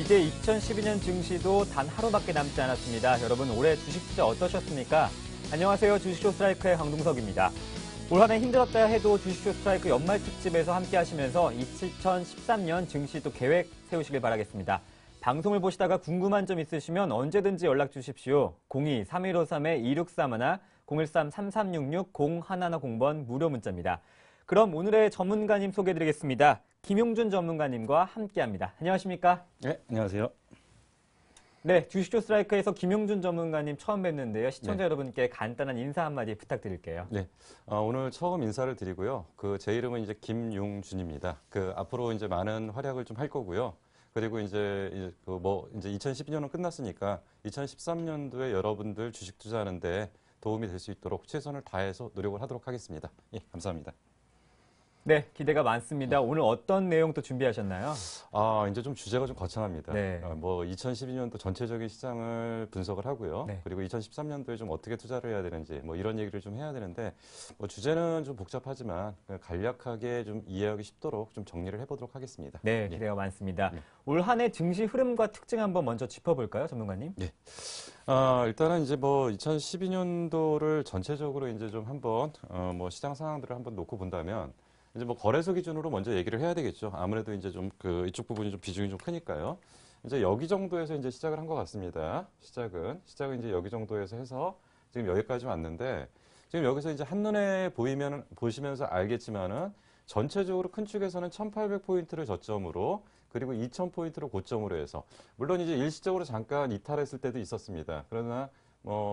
이제 2012년 증시도 단 하루밖에 남지 않았습니다. 여러분 올해 주식 투자 어떠셨습니까? 안녕하세요. 주식쇼 스트라이크의 강동석입니다. 올 한 해 힘들었다 해도 주식쇼 스트라이크 연말 특집에서 함께 하시면서 2013년 증시도 계획 세우시길 바라겠습니다. 방송을 보시다가 궁금한 점 있으시면 언제든지 연락 주십시오. 02-3153-2631, 013-3366-0110번 무료 문자입니다. 그럼 오늘의 전문가님 소개해드리겠습니다. 김용준 전문가님과 함께합니다. 안녕하십니까? 네, 안녕하세요. 네, 주식쇼 스트라이크에서 김용준 전문가님 처음 뵙는데요. 시청자 네. 여러분께 간단한 인사 한마디 부탁드릴게요. 네, 오늘 처음 인사를 드리고요. 제 이름은 이제 김용준입니다. 앞으로 이제 많은 활약을 좀 할 거고요. 그리고 이제 2012년은 끝났으니까 2013년도에 여러분들 주식 투자하는데 도움이 될 수 있도록 최선을 다해서 노력을 하도록 하겠습니다. 예, 감사합니다. 네, 기대가 많습니다. 오늘 어떤 내용 또 준비하셨나요? 이제 좀 주제가 좀 거창합니다. 네. 2012년도 전체적인 시장을 분석을 하고요. 네. 그리고 2013년도에 좀 어떻게 투자를 해야 되는지 이런 얘기를 좀 해야 되는데 주제는 좀 복잡하지만 간략하게 좀 이해하기 쉽도록 좀 정리를 해보도록 하겠습니다. 네, 예. 기대가 많습니다. 네. 올 한 해 증시 흐름과 특징 한번 먼저 짚어볼까요, 전문가님? 네. 일단은 이제 2012년도를 전체적으로 이제 좀 한번 시장 상황들을 한번 놓고 본다면 이제 거래소 기준으로 먼저 얘기를 해야 되겠죠. 아무래도 이제 좀 이쪽 부분이 좀 비중이 좀 크니까요. 이제 여기 정도에서 이제 시작을 한 것 같습니다. 시작은 이제 여기 정도에서 해서 지금 여기까지 왔는데 지금 여기서 이제 한눈에 보시면서 알겠지만은 전체적으로 큰 축에서는 1800포인트를 저점으로 그리고 2000포인트를 고점으로 해서 물론 이제 일시적으로 잠깐 이탈했을 때도 있었습니다. 그러나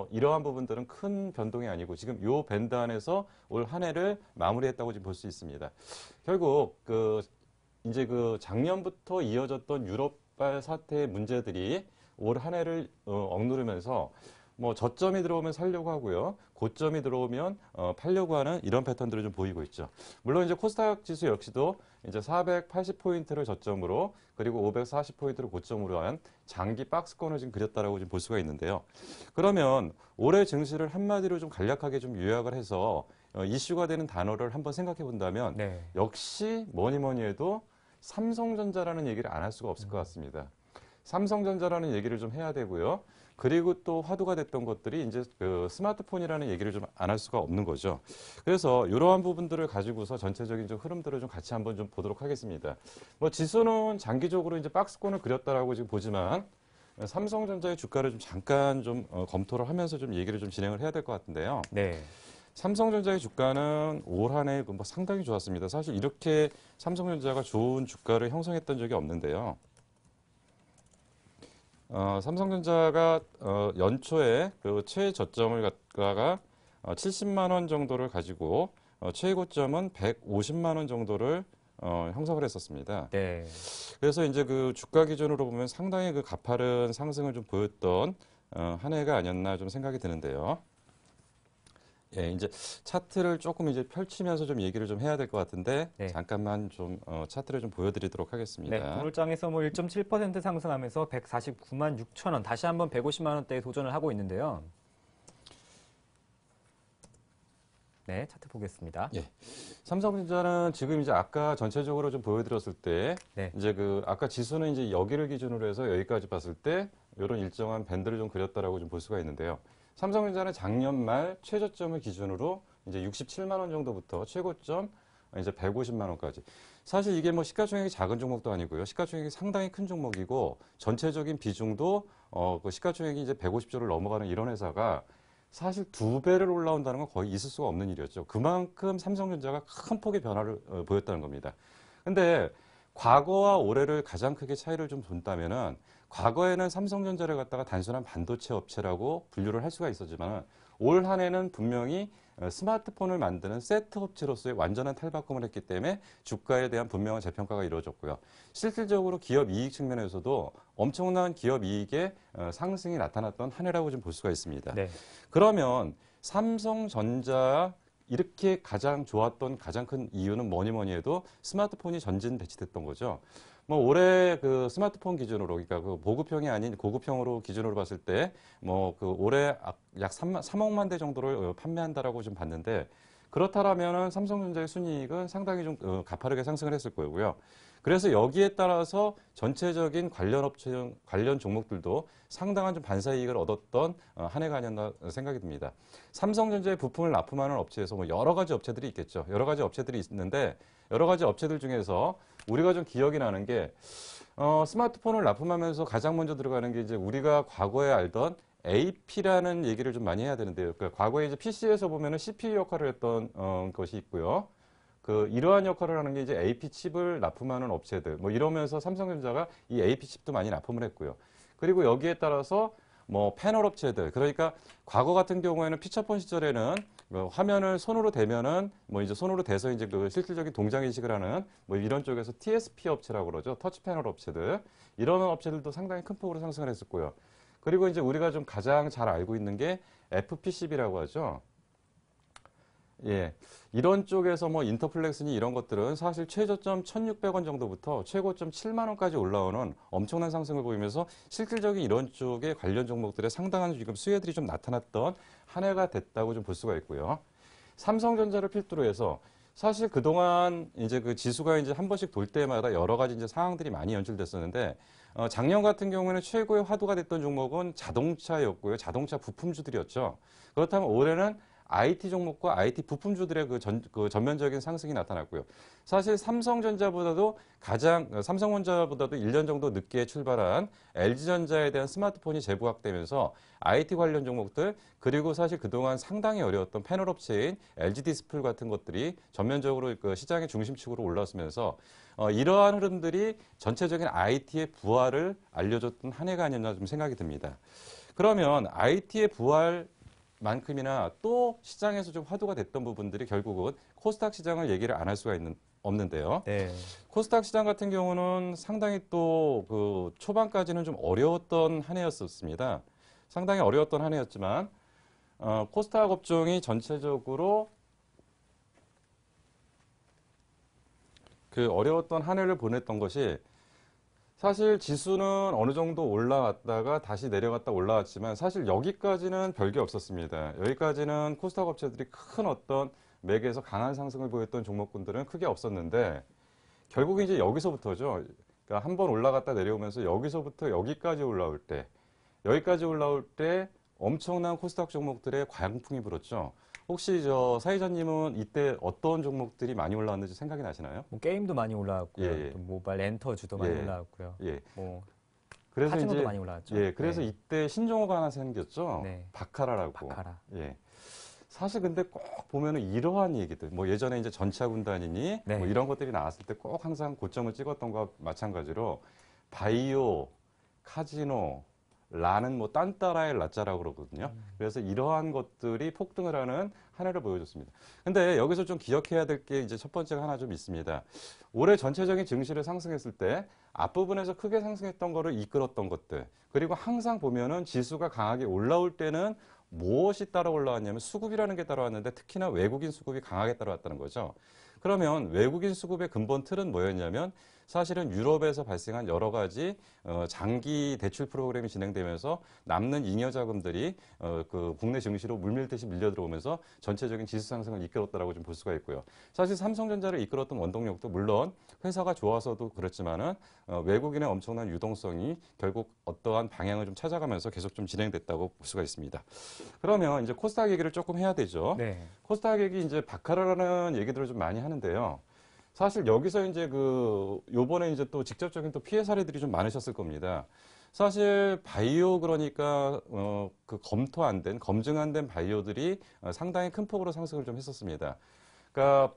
이러한 부분들은 큰 변동이 아니고 지금 요 밴드 안에서 올 한 해를 마무리했다고 지금 볼 수 있습니다. 결국 이제 작년부터 이어졌던 유럽발 사태의 문제들이 올 한 해를 억누르면서 저점이 들어오면 살려고 하고요. 고점이 들어오면 팔려고 하는 이런 패턴들을 좀 보이고 있죠. 물론 이제 코스닥 지수 역시도 이제 480포인트를 저점으로 그리고 540포인트를 고점으로 한 장기 박스권을 지금 그렸다라고 지금 볼 수가 있는데요. 그러면 올해 증시를 한마디로 좀 간략하게 좀 요약을 해서 이슈가 되는 단어를 한번 생각해 본다면 네. 역시 뭐니 해도 삼성전자라는 얘기를 안 할 수가 없을 것 같습니다. 삼성전자라는 얘기를 좀 해야 되고요. 그리고 또 화두가 됐던 것들이 이제 스마트폰이라는 얘기를 좀 안 할 수가 없는 거죠. 그래서 이러한 부분들을 가지고서 전체적인 좀 흐름들을 좀 같이 한번 좀 보도록 하겠습니다. 지수는 장기적으로 이제 박스권을 그렸다라고 지금 보지만 삼성전자의 주가를 좀 잠깐 좀 검토를 하면서 좀 얘기를 좀 진행을 해야 될 것 같은데요. 네. 삼성전자의 주가는 올 한 해 상당히 좋았습니다. 사실 이렇게 삼성전자가 좋은 주가를 형성했던 적이 없는데요. 삼성전자가 연초에 최저점을 갖다가 70만 원 정도를 가지고 최고점은 150만 원 정도를 형성을 했었습니다. 네. 그래서 이제 주가 기준으로 보면 상당히 가파른 상승을 좀 보였던 한 해가 아니었나 좀 생각이 드는데요. 예, 이제 차트를 조금 이제 펼치면서 좀 얘기를 좀 해야 될 것 같은데 네. 잠깐만 좀 차트를 좀 보여드리도록 하겠습니다. 네, 오늘장에서 1.7% 상승하면서 149만 6천 원, 다시 한번 150만 원대에 도전을 하고 있는데요. 네, 차트 보겠습니다. 예. 삼성전자는 지금 이제 아까 전체적으로 좀 보여드렸을 때, 네. 이제 아까 지수는 이제 여기를 기준으로 해서 여기까지 봤을 때, 이런 일정한 밴드를 좀 그렸다라고 좀 볼 수가 있는데요. 삼성전자는 작년 말 최저점을 기준으로 이제 67만 원 정도부터 최고점 이제 150만 원까지. 사실 이게 시가총액이 작은 종목도 아니고요. 시가총액이 상당히 큰 종목이고, 전체적인 비중도, 시가총액이 이제 150조를 넘어가는 이런 회사가 사실 2배를 올라온다는 건 거의 있을 수가 없는 일이었죠. 그만큼 삼성전자가 큰 폭의 변화를 보였다는 겁니다. 근데 과거와 올해를 가장 크게 차이를 좀 둔다면은 과거에는 삼성전자를 갖다가 단순한 반도체 업체라고 분류를 할 수가 있었지만 올 한 해는 분명히 스마트폰을 만드는 세트 업체로서의 완전한 탈바꿈을 했기 때문에 주가에 대한 분명한 재평가가 이루어졌고요. 실질적으로 기업 이익 측면에서도 엄청난 기업 이익의 상승이 나타났던 한 해라고 좀 볼 수가 있습니다. 네. 그러면 삼성전자 이렇게 가장 좋았던 가장 큰 이유는 뭐니 해도 스마트폰이 전진 배치됐던 거죠. 올해 스마트폰 기준으로, 그러니까 보급형이 아닌 고급형으로 기준으로 봤을 때, 올해 약 3억만 대 정도를 판매한다라고 좀 봤는데, 그렇다라면은 삼성전자의 순이익은 상당히 좀 가파르게 상승을 했을 거고요. 그래서 여기에 따라서 전체적인 관련 업체, 관련 종목들도 상당한 좀 반사 이익을 얻었던 한 해가 아니었나 생각이 듭니다. 삼성전자의 부품을 납품하는 업체에서 뭐 여러 가지 업체들이 있겠죠. 여러 가지 업체들이 있는데 여러 가지 업체들 중에서 우리가 좀 기억이 나는 게 스마트폰을 납품하면서 가장 먼저 들어가는 게 이제 우리가 과거에 알던 AP라는 얘기를 좀 많이 해야 되는데요. 그러니까 과거에 이제 PC에서 보면은 CPU 역할을 했던 것이 있고요. 이러한 역할을 하는 게 이제 AP 칩을 납품하는 업체들. 뭐 이러면서 삼성전자가 이 AP 칩도 많이 납품을 했고요. 그리고 여기에 따라서 뭐 패널 업체들. 그러니까 과거 같은 경우에는 피처폰 시절에는 화면을 손으로 대면은 뭐 이제 손으로 대서 이제 그 실질적인 동작 인식을 하는 뭐 이런 쪽에서 TSP 업체라고 그러죠. 터치 패널 업체들. 이런 업체들도 상당히 큰 폭으로 상승을 했었고요. 그리고 이제 우리가 좀 가장 잘 알고 있는 게 FPCB라고 하죠. 예. 이런 쪽에서 뭐 인터플렉스니 이런 것들은 사실 최저점 1,600원 정도부터 최고점 7만 원까지 올라오는 엄청난 상승을 보이면서 실질적인 이런 쪽의 관련 종목들의 상당한 지금 수혜들이 좀 나타났던 한 해가 됐다고 좀 볼 수가 있고요. 삼성전자를 필두로 해서 사실 그동안 이제 그 지수가 이제 한 번씩 돌 때마다 여러 가지 이제 상황들이 많이 연출됐었는데 작년 같은 경우에는 최고의 화두가 됐던 종목은 자동차였고요. 자동차 부품주들이었죠. 그렇다면 올해는 IT 종목과 IT 부품주들의 그 전면적인 상승이 나타났고요. 사실 삼성전자보다도 1년 정도 늦게 출발한 LG전자에 대한 스마트폰이 재부각되면서 IT 관련 종목들 그리고 사실 그동안 상당히 어려웠던 패널 업체인 LG 디스플 같은 것들이 전면적으로 그 시장의 중심축으로 올라서면서 이러한 흐름들이 전체적인 IT의 부활을 알려줬던 한 해가 아니었나 좀 생각이 듭니다. 그러면 IT의 부활 만큼이나 또 시장에서 좀 화두가 됐던 부분들이 결국은 코스닥 시장을 얘기를 안 할 수가 없는데요. 네. 코스닥 시장 같은 경우는 상당히 또 그 초반까지는 좀 어려웠던 한 해였었습니다. 상당히 어려웠던 한 해였지만 코스닥 업종이 전체적으로 그 어려웠던 한 해를 보냈던 것이 사실 지수는 어느 정도 올라왔다가 다시 내려갔다 올라왔지만 사실 여기까지는 별게 없었습니다. 여기까지는 코스닥 업체들이 큰 어떤 맥에서 강한 상승을 보였던 종목군들은 크게 없었는데 결국 이제 여기서부터죠. 그러니까 한 번 올라갔다 내려오면서 여기서부터 여기까지 올라올 때 엄청난 코스닥 종목들의 광풍이 불었죠. 혹시 사회자님은 이때 어떤 종목들이 많이 올라왔는지 생각이 나시나요? 뭐 게임도 많이 올라왔고요. 예, 예. 또 모바일 엔터주도 많이 예. 올라왔고요. 예. 뭐 그래서 카지노도 이제 많이 올라왔죠. 예, 그래서 네. 이때 신종호가 하나 생겼죠. 네. 바카라라고. 바카라. 예. 사실 근데 꼭 보면은 이러한 얘기들, 뭐 예전에 이제 전차 군단이니 네. 뭐 이런 것들이 나왔을 때 꼭 항상 고점을 찍었던 것과 마찬가지로 바이오, 카지노, 라는 뭐 딴따라의 라자라고 그러거든요. 그래서 이러한 것들이 폭등을 하는 한 해를 보여줬습니다. 근데 여기서 좀 기억해야 될 게 이제 첫 번째가 하나 좀 있습니다. 올해 전체적인 증시를 상승했을 때 앞부분에서 크게 상승했던 거를 이끌었던 것들 그리고 항상 보면은 지수가 강하게 올라올 때는 무엇이 따라 올라왔냐면 수급이라는 게 따라왔는데 특히나 외국인 수급이 강하게 따라왔다는 거죠. 그러면 외국인 수급의 근본 틀은 뭐였냐면 사실은 유럽에서 발생한 여러 가지 장기 대출 프로그램이 진행되면서 남는 잉여 자금들이 그 국내 증시로 물밀듯이 밀려 들어오면서 전체적인 지수 상승을 이끌었다라고 좀 볼 수가 있고요. 사실 삼성전자를 이끌었던 원동력도 물론 회사가 좋아서도 그렇지만은 외국인의 엄청난 유동성이 결국 어떠한 방향을 좀 찾아가면서 계속 좀 진행됐다고 볼 수가 있습니다. 그러면 이제 코스닥 얘기를 조금 해야 되죠. 네. 코스닥 얘기 이제 바카라라는 얘기들을 좀 많이 하는데요. 사실 여기서 이제 요번에 이제 또 직접적인 또 피해 사례들이 좀 많으셨을 겁니다. 사실 바이오 그러니까 검증 안 된 바이오들이 상당히 큰 폭으로 상승을 좀 했었습니다. 그러니까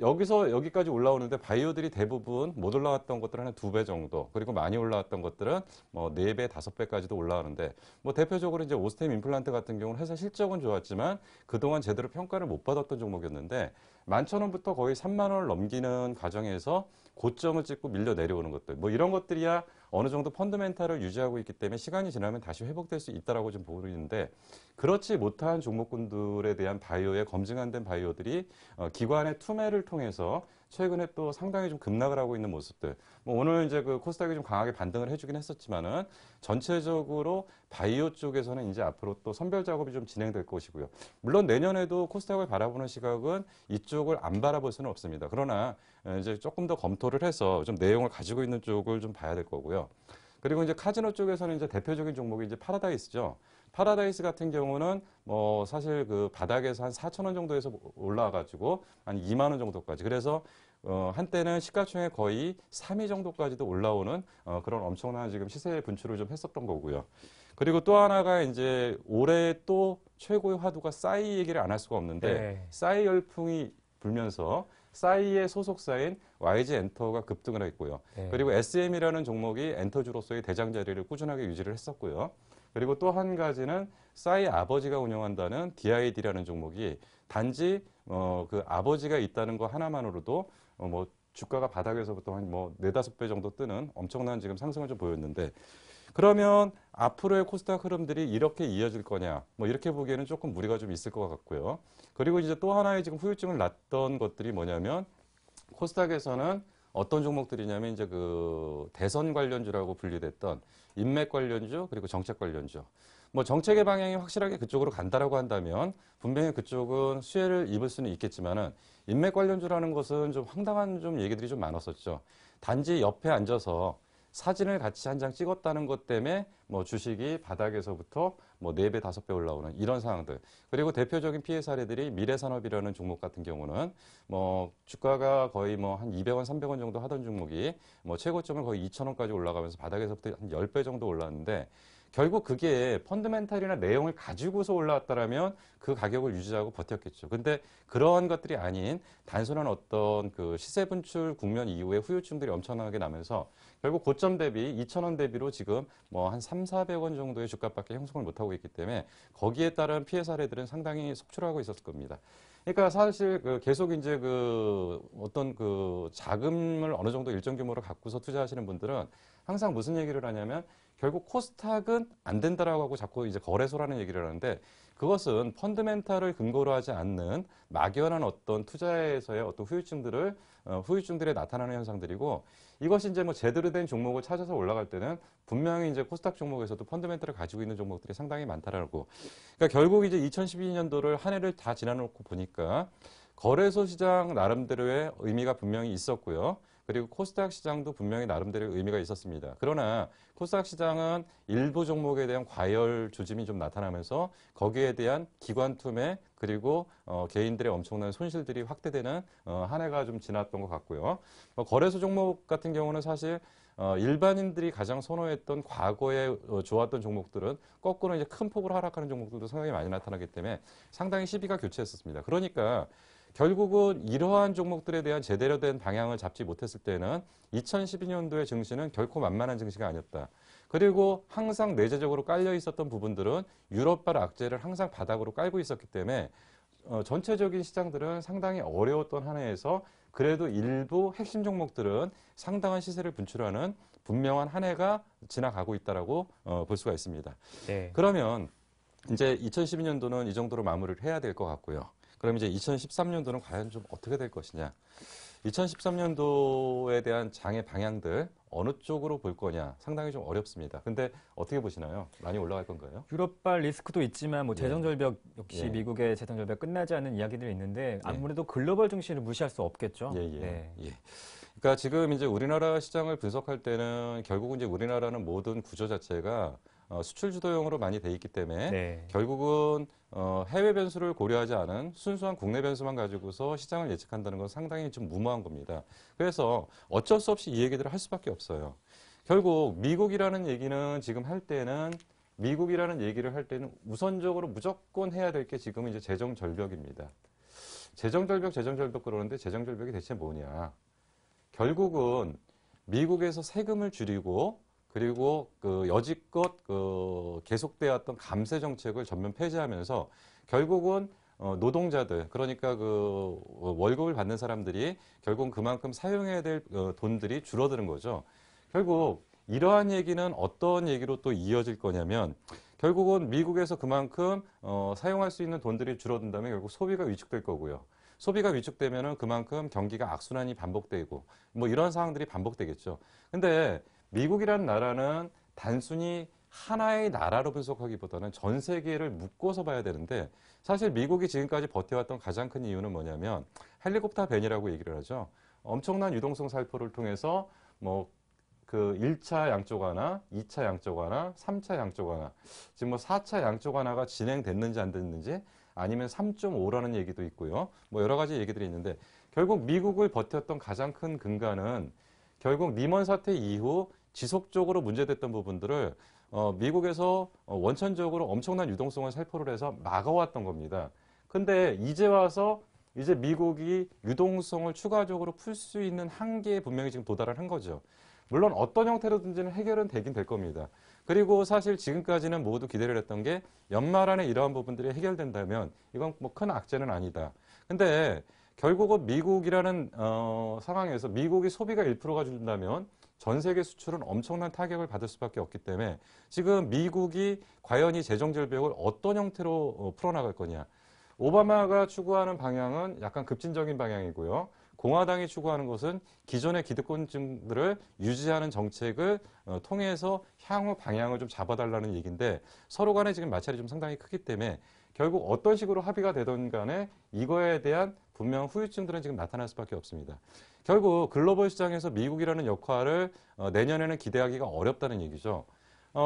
여기서 여기까지 올라오는데 바이오들이 대부분 못 올라왔던 것들은 한 2배 정도, 그리고 많이 올라왔던 것들은 뭐 4배, 5배까지도 올라가는데 뭐 대표적으로 이제 오스템 임플란트 같은 경우는 회사 실적은 좋았지만 그동안 제대로 평가를 못 받았던 종목이었는데 11,000원부터 거의 3만 원을 넘기는 과정에서 고점을 찍고 밀려 내려오는 것들, 뭐 이런 것들이야 어느 정도 펀더멘탈을 유지하고 있기 때문에 시간이 지나면 다시 회복될 수 있다라고 좀 보이는데, 그렇지 못한 종목군들에 대한 바이오의 검증 안 된 바이오들이 기관의 투매를 통해서 최근에 또 상당히 좀 급락을 하고 있는 모습들. 뭐 오늘 이제 그 코스닥이 좀 강하게 반등을 해주긴 했었지만은 전체적으로 바이오 쪽에서는 이제 앞으로 또 선별 작업이 좀 진행될 것이고요. 물론 내년에도 코스닥을 바라보는 시각은 이쪽을 안 바라볼 수는 없습니다. 그러나 이제 조금 더 검토를 해서 좀 내용을 가지고 있는 쪽을 좀 봐야 될 거고요. 그리고 이제 카지노 쪽에서는 이제 대표적인 종목이 이제 파라다이스죠. 파라다이스 같은 경우는 뭐 사실 그 바닥에서 한 4천 원 정도에서 올라와가지고 한 2만 원 정도까지. 그래서 한때는 시가총액 거의 3위 정도까지도 올라오는 그런 엄청난 지금 시세 분출을 좀 했었던 거고요. 그리고 또 하나가 이제 올해 또 최고의 화두가 싸이 얘기를 안 할 수가 없는데 네. 싸이 열풍이 불면서 싸이의 소속사인 YG 엔터가 급등을 했고요. 네. 그리고 SM이라는 종목이 엔터주로서의 대장 자리를 꾸준하게 유지를 했었고요. 그리고 또 한 가지는 싸이 아버지가 운영한다는 DID라는 종목이 단지 그 아버지가 있다는 거 하나만으로도 뭐 주가가 바닥에서부터 한 뭐 4, 5배 정도 뜨는 엄청난 지금 상승을 좀 보였는데 그러면 앞으로의 코스닥 흐름들이 이렇게 이어질 거냐 뭐 이렇게 보기에는 조금 무리가 좀 있을 것 같고요. 그리고 이제 또 하나의 지금 후유증을 낳던 것들이 뭐냐면 코스닥에서는 어떤 종목들이냐면 이제 그 대선 관련주라고 분류됐던 인맥 관련주 그리고 정책 관련주. 뭐 정책의 방향이 확실하게 그쪽으로 간다라고 한다면 분명히 그쪽은 수혜를 입을 수는 있겠지만은 인맥 관련주라는 것은 좀 황당한 좀 얘기들이 좀 많았었죠. 단지 옆에 앉아서 사진을 같이 한 장 찍었다는 것 때문에 뭐 주식이 바닥에서부터 뭐 4배, 5배 올라오는 이런 상황들. 그리고 대표적인 피해 사례들이 미래산업이라는 종목 같은 경우는 뭐 주가가 거의 뭐 한 200원, 300원 정도 하던 종목이 뭐 최고점을 거의 2,000원까지 올라가면서 바닥에서부터 한 10배 정도 올랐는데 결국 그게 펀더멘탈이나 내용을 가지고서 올라왔다라면 그 가격을 유지하고 버텼겠죠. 근데 그러한 것들이 아닌 단순한 어떤 그 시세 분출 국면 이후에 후유증들이 엄청나게 나면서 결국 고점 대비 2,000원 대비로 지금 뭐 한 3, 400원 정도의 주가밖에 형성을 못하고 있기 때문에 거기에 따른 피해 사례들은 상당히 속출하고 있었을 겁니다. 그러니까 사실 그 계속 이제 그 어떤 그 자금을 어느 정도 일정 규모로 갖고서 투자하시는 분들은 항상 무슨 얘기를 하냐면 결국 코스닥은 안 된다라고 하고 자꾸 이제 거래소라는 얘기를 하는데 그것은 펀드멘탈을 근거로 하지 않는 막연한 어떤 투자에서의 어떤 후유증들에 나타나는 현상들이고 이것이 이제 뭐 제대로 된 종목을 찾아서 올라갈 때는 분명히 이제 코스닥 종목에서도 펀드멘탈을 가지고 있는 종목들이 상당히 많다라고. 그러니까 결국 이제 2012년도를 한 해를 다 지나놓고 보니까 거래소 시장 나름대로의 의미가 분명히 있었고요. 그리고 코스닥 시장도 분명히 나름대로 의미가 있었습니다. 그러나 코스닥 시장은 일부 종목에 대한 과열 조짐이 좀 나타나면서 거기에 대한 기관 투매 그리고 개인들의 엄청난 손실들이 확대되는 한 해가 좀 지났던 것 같고요. 거래소 종목 같은 경우는 사실 일반인들이 가장 선호했던 과거에 좋았던 종목들은 거꾸로 이제 큰 폭으로 하락하는 종목들도 상당히 많이 나타나기 때문에 상당히 시비가 교체했었습니다. 그러니까 결국은 이러한 종목들에 대한 제대로 된 방향을 잡지 못했을 때는 2012년도의 증시는 결코 만만한 증시가 아니었다. 그리고 항상 내재적으로 깔려 있었던 부분들은 유럽발 악재를 항상 바닥으로 깔고 있었기 때문에 전체적인 시장들은 상당히 어려웠던 한 해에서 그래도 일부 핵심 종목들은 상당한 시세를 분출하는 분명한 한 해가 지나가고 있다라고 볼 수가 있습니다. 네. 그러면 이제 2012년도는 이 정도로 마무리를 해야 될 것 같고요. 그럼 이제 2013년도는 과연 좀 어떻게 될 것이냐. 2013년도에 대한 장의 방향들 어느 쪽으로 볼 거냐 상당히 좀 어렵습니다. 근데 어떻게 보시나요? 많이 올라갈 건가요? 유럽발 리스크도 있지만 뭐 예. 재정절벽 역시 예. 미국의 재정절벽 끝나지 않은 이야기들이 있는데 아무래도 글로벌 증시를 무시할 수 없겠죠. 예, 예, 네. 예. 그러니까 지금 이제 우리나라 시장을 분석할 때는 결국은 이제 우리나라는 모든 구조 자체가 수출 주도형으로 많이 돼 있기 때문에 네. 결국은 해외 변수를 고려하지 않은 순수한 국내 변수만 가지고서 시장을 예측한다는 건 상당히 좀 무모한 겁니다. 그래서 어쩔 수 없이 이 얘기들을 할 수밖에 없어요. 결국 미국이라는 얘기는 지금 할 때는 미국이라는 얘기를 할 때는 우선적으로 무조건 해야 될 게 지금 이제 재정 절벽입니다. 재정 절벽 그러는데 재정 절벽이 대체 뭐냐? 결국은 미국에서 세금을 줄이고 그리고 그 여지껏 그 계속되었던 감세 정책을 전면 폐지하면서 결국은 노동자들 그러니까 그 월급을 받는 사람들이 결국은 그만큼 사용해야 될 돈들이 줄어드는 거죠. 결국 이러한 얘기는 어떤 얘기로 또 이어질 거냐면 결국은 미국에서 그만큼 사용할 수 있는 돈들이 줄어든다면 결국 소비가 위축될 거고요. 소비가 위축되면은 그만큼 경기가 악순환이 반복되고 뭐 이런 상황들이 반복되겠죠. 근데 미국이라는 나라는 단순히 하나의 나라로 분석하기보다는 전 세계를 묶어서 봐야 되는데 사실 미국이 지금까지 버텨왔던 가장 큰 이유는 뭐냐면 헬리콥터 밴이라고 얘기를 하죠. 엄청난 유동성 살포를 통해서 뭐 그 1차 양쪽 하나, 2차 양쪽 하나, 3차 양쪽 하나, 지금 뭐 4차 양쪽 하나가 진행됐는지 안 됐는지 아니면 3.5라는 얘기도 있고요. 뭐 여러 가지 얘기들이 있는데 결국 미국을 버텼던 가장 큰 근간은 결국 리먼 사태 이후 지속적으로 문제됐던 부분들을 미국에서 원천적으로 엄청난 유동성을 살포를 해서 막아왔던 겁니다. 근데 이제 와서 이제 미국이 유동성을 추가적으로 풀 수 있는 한계에 분명히 지금 도달을 한 거죠. 물론 어떤 형태로든지는 해결은 되긴 될 겁니다. 그리고 사실 지금까지는 모두 기대를 했던 게 연말 안에 이러한 부분들이 해결된다면 이건 뭐 큰 악재는 아니다. 근데 결국은 미국이라는 상황에서 미국이 소비가 1%가 준다면 전 세계 수출은 엄청난 타격을 받을 수밖에 없기 때문에 지금 미국이 과연 이 재정 절벽을 어떤 형태로 풀어나갈 거냐. 오바마가 추구하는 방향은 약간 급진적인 방향이고요. 공화당이 추구하는 것은 기존의 기득권층들을 유지하는 정책을 통해서 향후 방향을 좀 잡아달라는 얘기인데 서로 간에 지금 마찰이 좀 상당히 크기 때문에 결국 어떤 식으로 합의가 되든 간에 이거에 대한 분명 후유증들은 지금 나타날 수밖에 없습니다. 결국 글로벌 시장에서 미국이라는 역할을 내년에는 기대하기가 어렵다는 얘기죠.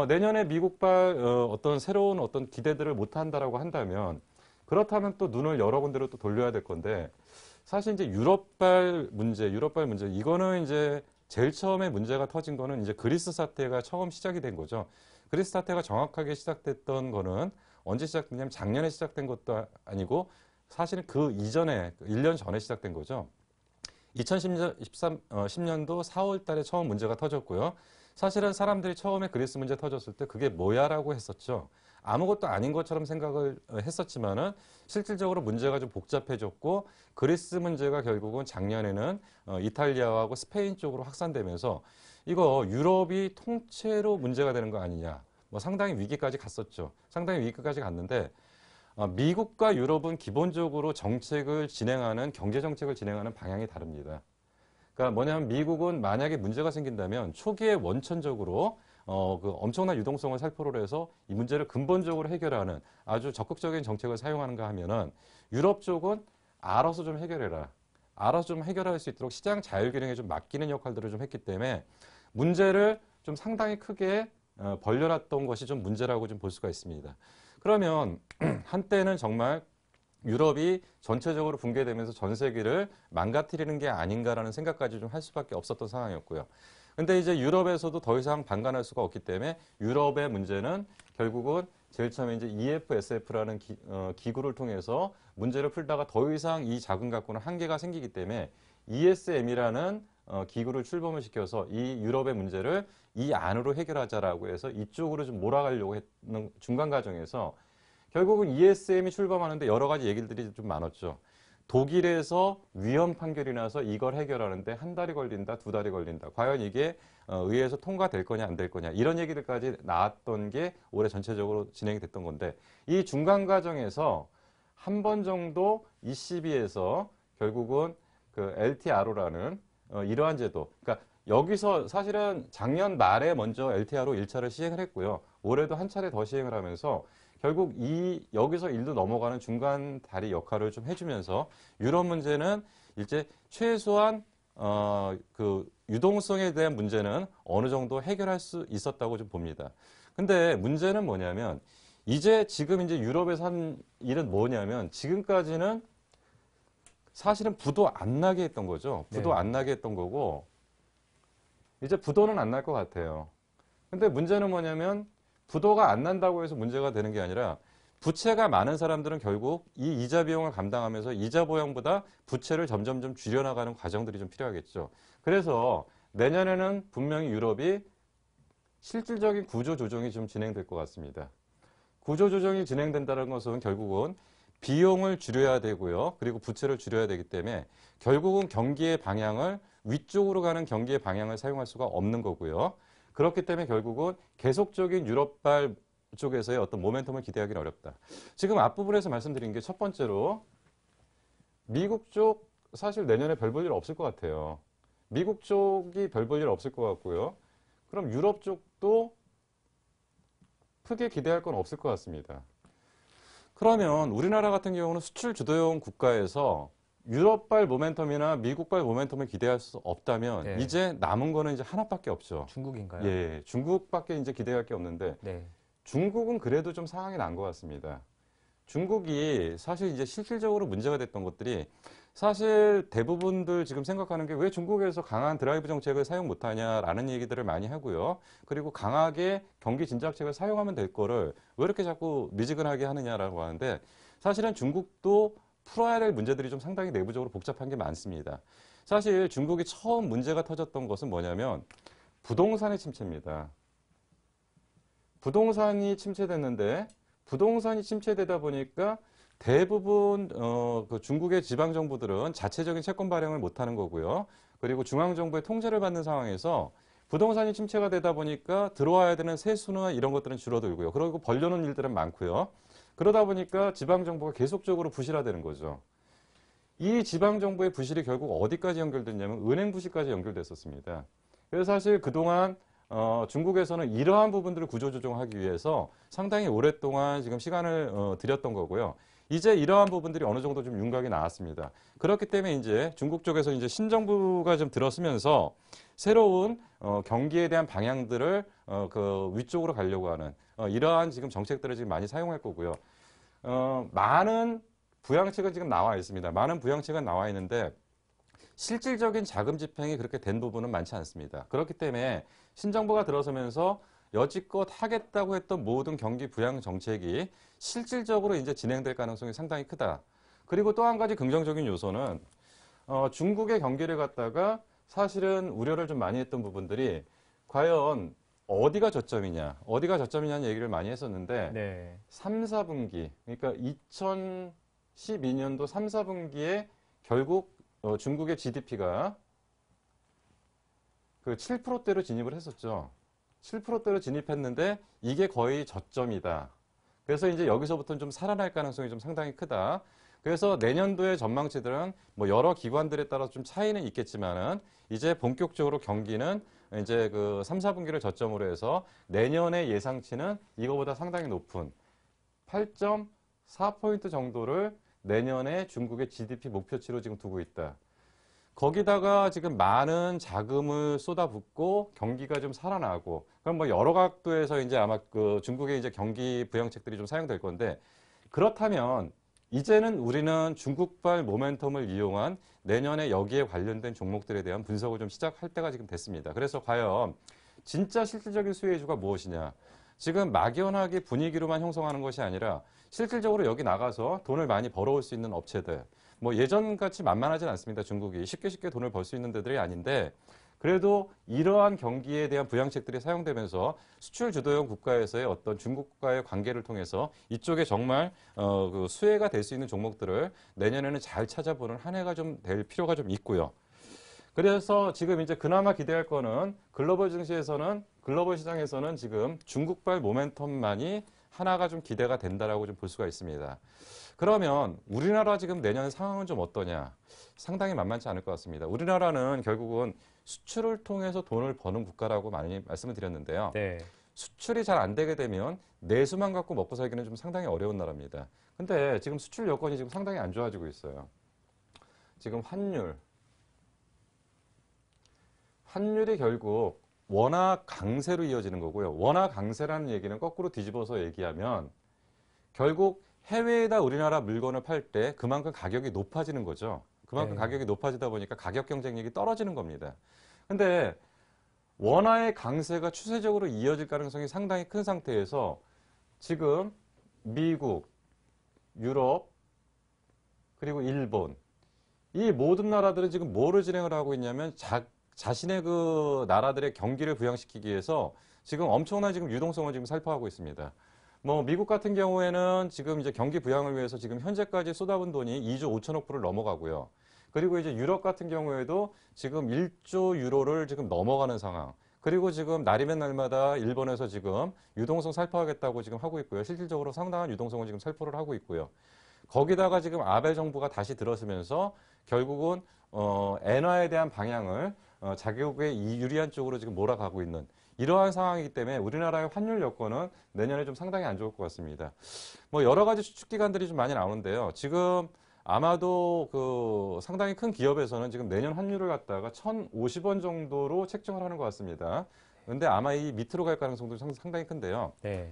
내년에 미국발 어떤 새로운 어떤 기대들을 못한다라고 한다면 그렇다면 또 눈을 여러 군데로 또 돌려야 될 건데 사실 이제 유럽발 문제 이거는 이제 제일 처음에 문제가 터진 거는 이제 그리스 사태가 처음 시작이 된 거죠. 그리스 사태가 정확하게 시작됐던 거는 언제 시작됐냐면 작년에 시작된 것도 아니고 사실은 그 이전에 1년 전에 시작된 거죠. 2010년도 4월 달에 처음 문제가 터졌고요. 사실은 사람들이 처음에 그리스 문제 터졌을 때 그게 뭐야라고 했었죠. 아무것도 아닌 것처럼 생각을 했었지만은 실질적으로 문제가 좀 복잡해졌고 그리스 문제가 결국은 작년에는 이탈리아하고 스페인 쪽으로 확산되면서 이거 유럽이 통째로 문제가 되는 거 아니냐. 뭐 상당히 위기까지 갔었죠. 상당히 위기까지 갔는데 미국과 유럽은 기본적으로 정책을 진행하는 경제 정책을 진행하는 방향이 다릅니다. 그러니까 뭐냐면 미국은 만약에 문제가 생긴다면 초기에 원천적으로 그 엄청난 유동성을 살포를 해서 이 문제를 근본적으로 해결하는 아주 적극적인 정책을 사용하는가 하면은 유럽 쪽은 알아서 좀 해결해라. 알아서 좀 해결할 수 있도록 시장 자율기능에 좀 맡기는 역할들을 좀 했기 때문에 문제를 좀 상당히 크게 벌려놨던 것이 좀 문제라고 좀 볼 수가 있습니다. 그러면 한때는 정말 유럽이 전체적으로 붕괴되면서 전 세계를 망가뜨리는 게 아닌가라는 생각까지 좀 할 수밖에 없었던 상황이었고요. 근데 이제 유럽에서도 더 이상 방관할 수가 없기 때문에 유럽의 문제는 결국은 제일 처음에 이제 EFSF라는 기구를 통해서 문제를 풀다가 더 이상 이 자금 갖고는 한계가 생기기 때문에 ESM이라는 기구를 출범을 시켜서 이 유럽의 문제를 이 안으로 해결하자라고 해서 이쪽으로 좀 몰아가려고 했는 중간 과정에서 결국은 ESM이 출범하는데 여러 가지 얘기들이 좀 많았죠. 독일에서 위헌 판결이 나서 이걸 해결하는데 한 달이 걸린다, 두 달이 걸린다. 과연 이게 의회에서 통과될 거냐, 안 될 거냐. 이런 얘기들까지 나왔던 게 올해 전체적으로 진행이 됐던 건데 이 중간 과정에서 한 번 정도 ECB에서 결국은 그 LTRO라는 이러한 제도. 그러니까 여기서 사실은 작년 말에 먼저 LTRO 1차를 시행을 했고요. 올해도 한 차례 더 시행을 하면서 결국 여기서 일도 넘어가는 중간 다리 역할을 좀 해주면서 유럽 문제는 이제 최소한 그 유동성에 대한 문제는 어느 정도 해결할 수 있었다고 좀 봅니다. 근데 문제는 뭐냐면 지금 이제 유럽에서 한 일은 뭐냐면 지금까지는 사실은 부도 안 나게 했던 거죠. 부도 안 나게 했던 거고 이제 부도는 안 날 것 같아요. 근데 문제는 뭐냐면 부도가 안 난다고 해서 문제가 되는 게 아니라 부채가 많은 사람들은 결국 이 이자 비용을 감당하면서 이자 보형보다 부채를 점점 줄여나가는 과정들이 좀 필요하겠죠. 그래서 내년에는 분명히 유럽이 실질적인 구조 조정이 좀 진행될 것 같습니다. 구조 조정이 진행된다는 것은 결국은 비용을 줄여야 되고요. 그리고 부채를 줄여야 되기 때문에 결국은 경기의 방향을 위쪽으로 가는 경기의 방향을 사용할 수가 없는 거고요. 그렇기 때문에 결국은 계속적인 유럽발 쪽에서의 어떤 모멘텀을 기대하기는 어렵다. 지금 앞부분에서 말씀드린 게 첫 번째로 미국 쪽 사실 내년에 별 볼 일 없을 것 같아요. 미국 쪽이 별 볼 일 없을 것 같고요. 그럼 유럽 쪽도 크게 기대할 건 없을 것 같습니다. 그러면 우리나라 같은 경우는 수출 주도형 국가에서 유럽발 모멘텀이나 미국발 모멘텀을 기대할 수 없다면 네. 이제 남은 거는 이제 하나밖에 없죠. 중국인가요? 예, 중국밖에 이제 기대할 게 없는데 네. 중국은 그래도 좀 상황이 난 것 같습니다. 중국이 사실 이제 실질적으로 문제가 됐던 것들이 사실 대부분들 지금 생각하는 게 왜 중국에서 강한 드라이브 정책을 사용 못하냐라는 얘기들을 많이 하고요. 그리고 강하게 경기 진작책을 사용하면 될 거를 왜 이렇게 자꾸 미지근하게 하느냐라고 하는데 사실은 중국도 풀어야 될 문제들이 좀 상당히 내부적으로 복잡한 게 많습니다. 사실 중국이 처음 문제가 터졌던 것은 뭐냐면 부동산의 침체입니다. 부동산이 침체됐는데 부동산이 침체되다 보니까 대부분 그 중국의 지방 정부들은 자체적인 채권 발행을 못하는 거고요. 그리고 중앙 정부의 통제를 받는 상황에서 부동산이 침체가 되다 보니까 들어와야 되는 세수나 이런 것들은 줄어들고요. 그리고 벌려놓은 일들은 많고요. 그러다 보니까 지방 정부가 계속적으로 부실화되는 거죠. 이 지방 정부의 부실이 결국 어디까지 연결됐냐면 은행 부실까지 연결됐었습니다. 그래서 사실 그동안 중국에서는 이러한 부분들을 구조조정하기 위해서 상당히 오랫동안 지금 시간을 들였던 거고요. 이제 이러한 부분들이 어느 정도 좀 윤곽이 나왔습니다. 그렇기 때문에 이제 중국 쪽에서 이제 신정부가 좀 들어서면서 새로운 경기에 대한 방향들을 그 위쪽으로 가려고 하는 이러한 지금 정책들을 지금 많이 사용할 거고요. 많은 부양책은 지금 나와 있습니다. 많은 부양책은 나와 있는데 실질적인 자금 집행이 그렇게 된 부분은 많지 않습니다. 그렇기 때문에 신정부가 들어서면서 여지껏 하겠다고 했던 모든 경기 부양 정책이 실질적으로 이제 진행될 가능성이 상당히 크다. 그리고 또 한 가지 긍정적인 요소는 중국의 경기를 갖다가 사실은 우려를 좀 많이 했던 부분들이 과연 어디가 저점이냐는 얘기를 많이 했었는데 네. 3, 4분기, 그러니까 2012년도 3, 4분기에 결국 중국의 GDP가 그 7%대로 진입을 했었죠. 7%대로 진입했는데 이게 거의 저점이다. 그래서 이제 여기서부터는 좀 살아날 가능성이 좀 상당히 크다. 그래서 내년도의 전망치들은 뭐 여러 기관들에 따라서 좀 차이는 있겠지만은 이제 본격적으로 경기는 이제 그 3, 4분기를 저점으로 해서 내년의 예상치는 이거보다 상당히 높은 8.4포인트 정도를 내년에 중국의 GDP 목표치로 지금 두고 있다. 거기다가 지금 많은 자금을 쏟아붓고 경기가 좀 살아나고 그럼 뭐 여러 각도에서 이제 아마 그 중국의 이제 경기 부양책들이 좀 사용될 건데 그렇다면 이제는 우리는 중국발 모멘텀을 이용한 내년에 여기에 관련된 종목들에 대한 분석을 좀 시작할 때가 지금 됐습니다. 그래서 과연 진짜 실질적인 수혜주가 무엇이냐? 지금 막연하게 분위기로만 형성하는 것이 아니라 실질적으로 여기 나가서 돈을 많이 벌어올 수 있는 업체들. 뭐 예전같이 만만하진 않습니다. 중국이 쉽게 돈을 벌 수 있는 데들이 아닌데 그래도 이러한 경기에 대한 부양책들이 사용되면서 수출 주도형 국가에서의 어떤 중국과의 관계를 통해서 이쪽에 정말 그 수혜가 될 수 있는 종목들을 내년에는 잘 찾아보는 한 해가 좀 될 필요가 좀 있고요. 그래서 지금 이제 그나마 기대할 거는 글로벌 증시에서는 글로벌 시장에서는 지금 중국발 모멘텀만이 하나가 좀 기대가 된다라고 좀 볼 수가 있습니다. 그러면 우리나라 지금 내년 상황은 좀 어떠냐? 상당히 만만치 않을 것 같습니다. 우리나라는 결국은 수출을 통해서 돈을 버는 국가라고 많이 말씀을 드렸는데요. 네. 수출이 잘 안 되게 되면 내수만 갖고 먹고 살기는 좀 상당히 어려운 나라입니다. 근데 지금 수출 여건이 지금 상당히 안 좋아지고 있어요. 지금 환율이 결국 원화 강세로 이어지는 거고요. 원화 강세라는 얘기는 거꾸로 뒤집어서 얘기하면 결국 해외에다 우리나라 물건을 팔 때 그만큼 가격이 높아지는 거죠. 그만큼 네. 가격이 높아지다 보니까 가격 경쟁력이 떨어지는 겁니다. 근데 원화의 강세가 추세적으로 이어질 가능성이 상당히 큰 상태에서 지금 미국, 유럽, 그리고 일본 이 모든 나라들은 지금 뭐를 진행을 하고 있냐면 자신의 그 나라들의 경기를 부양시키기 위해서 지금 엄청난 지금 유동성을 지금 살포하고 있습니다. 뭐 미국 같은 경우에는 지금 이제 경기 부양을 위해서 지금 현재까지 쏟아본 돈이 2조 5천억 불을 넘어가고요. 그리고 이제 유럽 같은 경우에도 지금 1조 유로를 지금 넘어가는 상황. 그리고 지금 날이면 날마다 일본에서 지금 유동성 살포하겠다고 지금 하고 있고요. 실질적으로 상당한 유동성을 지금 살포를 하고 있고요. 거기다가 지금 아베 정부가 다시 들어서면서 결국은 엔화에 대한 방향을 자국에 유리한 쪽으로 지금 몰아가고 있는 이러한 상황이기 때문에 우리나라의 환율 여건은 내년에 좀 상당히 안 좋을 것 같습니다. 뭐 여러 가지 추측 기관들이 좀 많이 나오는데요. 지금 아마도 그 상당히 큰 기업에서는 지금 내년 환율을 갖다가 1,050원 정도로 책정을 하는 것 같습니다. 근데 아마 이 밑으로 갈 가능성도 상당히 큰데요. 네.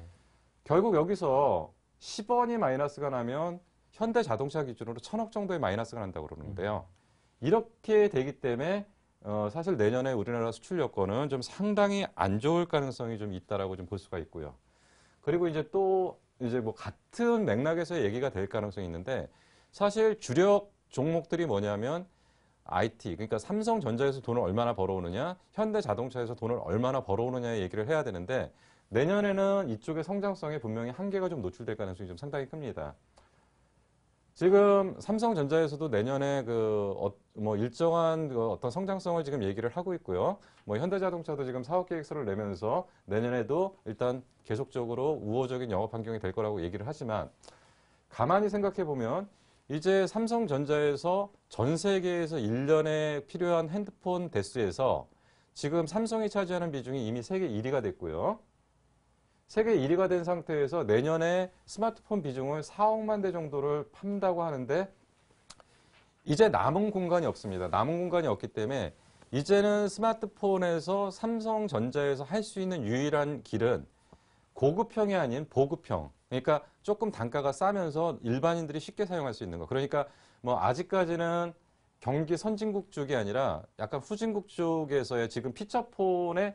결국 여기서 10원이 마이너스가 나면 현대 자동차 기준으로 1,000억 정도의 마이너스가 난다고 그러는데요. 이렇게 되기 때문에 사실 내년에 우리나라 수출 여건은 좀 상당히 안 좋을 가능성이 좀 있다라고 좀 볼 수가 있고요. 그리고 이제 또 이제 뭐 같은 맥락에서 얘기가 될 가능성이 있는데 사실 주력 종목들이 뭐냐면 IT, 그러니까 삼성전자에서 돈을 얼마나 벌어오느냐, 현대자동차에서 돈을 얼마나 벌어오느냐의 얘기를 해야 되는데 내년에는 이쪽의 성장성에 분명히 한계가 좀 노출될 가능성이 좀 상당히 큽니다. 지금 삼성전자에서도 내년에 뭐 일정한 어떤 성장성을 지금 얘기를 하고 있고요. 뭐 현대자동차도 지금 사업 계획서를 내면서 내년에도 일단 계속적으로 우호적인 영업 환경이 될 거라고 얘기를 하지만 가만히 생각해 보면 이제 삼성전자에서 전 세계에서 1년에 필요한 핸드폰 대수에서 지금 삼성이 차지하는 비중이 이미 세계 1위가 됐고요. 세계 1위가 된 상태에서 내년에 스마트폰 비중을 4억만 대 정도를 판다고 하는데 이제 남은 공간이 없습니다. 남은 공간이 없기 때문에 이제는 스마트폰에서 삼성전자에서 할 수 있는 유일한 길은 고급형이 아닌 보급형. 그러니까 조금 단가가 싸면서 일반인들이 쉽게 사용할 수 있는 거. 그러니까 뭐 아직까지는 경기 선진국 쪽이 아니라 약간 후진국 쪽에서의 지금 피처폰의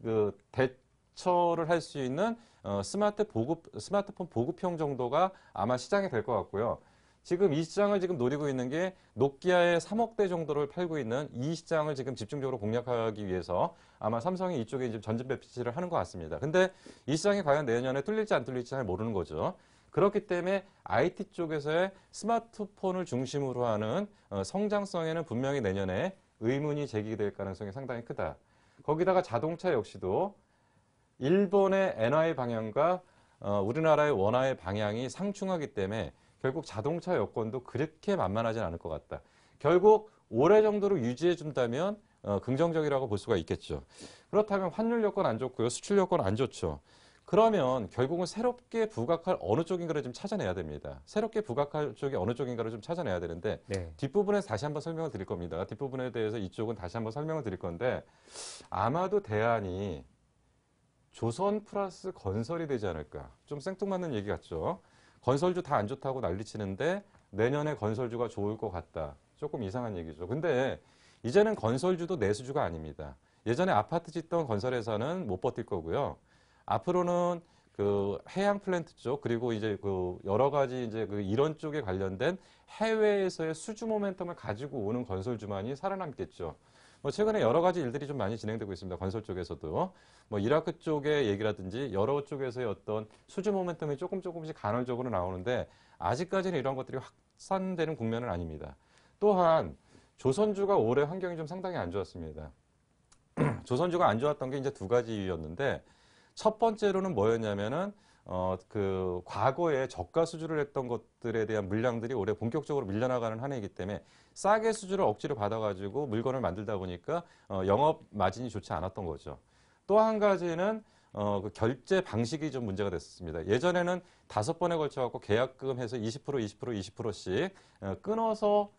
그 대처를 할 수 있는 스마트폰 보급형 정도가 아마 시장이 될 것 같고요. 지금 이 시장을 지금 노리고 있는 게 노키아의 3억대 정도를 팔고 있는 이 시장을 지금 집중적으로 공략하기 위해서 아마 삼성이 이쪽에 이제 전진 배치를 하는 것 같습니다. 근데 이 시장이 과연 내년에 뚫릴지 안 뚫릴지 잘 모르는 거죠. 그렇기 때문에 IT 쪽에서의 스마트폰을 중심으로 하는 성장성에는 분명히 내년에 의문이 제기될 가능성이 상당히 크다. 거기다가 자동차 역시도 일본의 엔화의 방향과 우리나라의 원화의 방향이 상충하기 때문에 결국 자동차 여건도 그렇게 만만하진 않을 것 같다. 결국 올해 정도로 유지해 준다면 긍정적이라고 볼 수가 있겠죠. 그렇다면 환율 여건 안 좋고요. 수출 여건 안 좋죠. 그러면 결국은 새롭게 부각할 어느 쪽인가를 좀 찾아내야 됩니다. 새롭게 부각할 쪽이 어느 쪽인가를 좀 찾아내야 되는데 네. 뒷부분에서 다시 한번 설명을 드릴 겁니다. 뒷부분에 대해서 이쪽은 다시 한번 설명을 드릴 건데 아마도 대안이 조선 플러스 건설이 되지 않을까. 좀 생뚱맞는 얘기 같죠. 건설주 다 안 좋다고 난리치는데 내년에 건설주가 좋을 것 같다. 조금 이상한 얘기죠. 근데 이제는 건설주도 내수주가 아닙니다. 예전에 아파트 짓던 건설회사는 못 버틸 거고요. 앞으로는 그 해양 플랜트 쪽 그리고 이제 그 여러 가지 이제 그 이런 쪽에 관련된 해외에서의 수주 모멘텀을 가지고 오는 건설주만이 살아남겠죠. 뭐 최근에 여러 가지 일들이 좀 많이 진행되고 있습니다. 건설 쪽에서도 뭐 이라크 쪽의 얘기라든지 여러 쪽에서의 어떤 수주 모멘텀이 조금씩 간헐적으로 나오는데 아직까지는 이런 것들이 확산되는 국면은 아닙니다. 또한 조선주가 올해 환경이 좀 상당히 안 좋았습니다. 조선주가 안 좋았던 게 이제 두 가지 이유였는데 첫 번째로는 뭐였냐면은 그 과거에 저가 수주를 했던 것들에 대한 물량들이 올해 본격적으로 밀려나가는 한 해이기 때문에 싸게 수주를 억지로 받아가지고 물건을 만들다 보니까 영업 마진이 좋지 않았던 거죠. 또 한 가지는 그 결제 방식이 좀 문제가 됐었습니다. 예전에는 5번에 걸쳐갖고 계약금 해서 20%, 20%씩 끊어서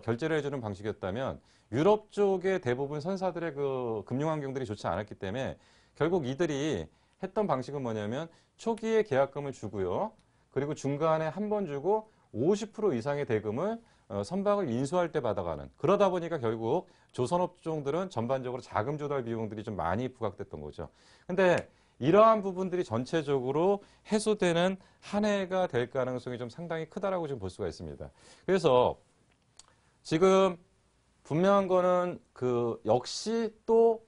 결제를 해주는 방식이었다면 유럽 쪽의 대부분 선사들의 그 금융 환경들이 좋지 않았기 때문에 결국 이들이 했던 방식은 뭐냐면 초기에 계약금을 주고요. 그리고 중간에 한 번 주고 50% 이상의 대금을 선박을 인수할 때 받아가는. 그러다 보니까 결국 조선업종들은 전반적으로 자금 조달 비용들이 좀 많이 부각됐던 거죠. 근데 이러한 부분들이 전체적으로 해소되는 한 해가 될 가능성이 좀 상당히 크다라고 지금 볼 수가 있습니다. 그래서 지금 분명한 거는 그 역시 또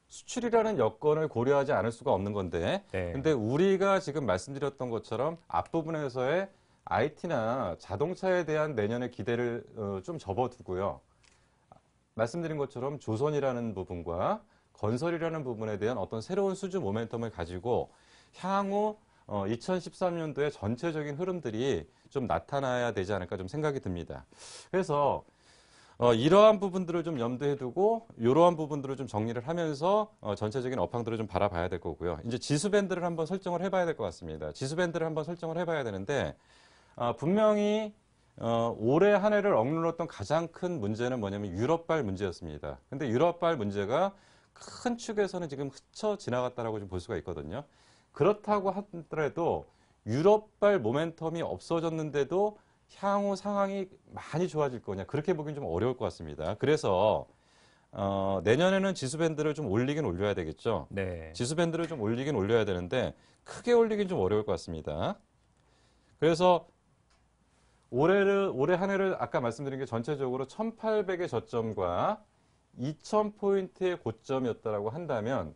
수출이라는 여건을 고려하지 않을 수가 없는 건데 네. 근데 우리가 지금 말씀드렸던 것처럼 앞부분에서의 IT나 자동차에 대한 내년의 기대를 좀 접어두고요. 말씀드린 것처럼 조선이라는 부분과 건설이라는 부분에 대한 어떤 새로운 수주 모멘텀을 가지고 향후 2013년도에 전체적인 흐름들이 좀 나타나야 되지 않을까 좀 생각이 듭니다. 그래서 이러한 부분들을 좀 염두에 두고 이러한 부분들을 좀 정리를 하면서 전체적인 업황들을 좀 바라봐야 될 거고요. 이제 지수 밴드를 한번 설정을 해봐야 될 것 같습니다. 지수 밴드를 한번 설정을 해봐야 되는데 분명히 올해 한 해를 억눌렀던 가장 큰 문제는 뭐냐면 유럽발 문제였습니다. 근데 유럽발 문제가 큰 축에서는 지금 스쳐 지나갔다라고 좀 볼 수가 있거든요. 그렇다고 하더라도 유럽발 모멘텀이 없어졌는데도 향후 상황이 많이 좋아질 거냐 그렇게 보기는 좀 어려울 것 같습니다. 그래서 내년에는 지수 밴드를 좀 올리긴 올려야 되겠죠. 네. 지수 밴드를 좀 올리긴 올려야 되는데 크게 올리긴 좀 어려울 것 같습니다. 그래서 올해 한 해를 아까 말씀드린 게 전체적으로 1800의 저점과 2000포인트의 고점이었다라고 한다면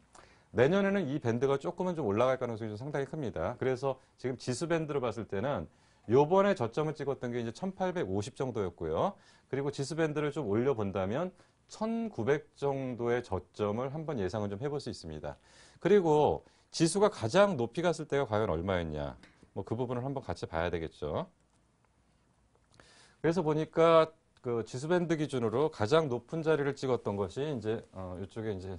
내년에는 이 밴드가 조금은 좀 올라갈 가능성이 좀 상당히 큽니다. 그래서 지금 지수 밴드로 봤을 때는 요번에 저점을 찍었던 게 이제 1850 정도였고요. 그리고 지수 밴드를 좀 올려본다면 1900 정도의 저점을 한번 예상을 좀 해볼 수 있습니다. 그리고 지수가 가장 높이 갔을 때가 과연 얼마였냐. 뭐 그 부분을 한번 같이 봐야 되겠죠. 그래서 보니까 그 지수 밴드 기준으로 가장 높은 자리를 찍었던 것이 이제 이쪽에 이제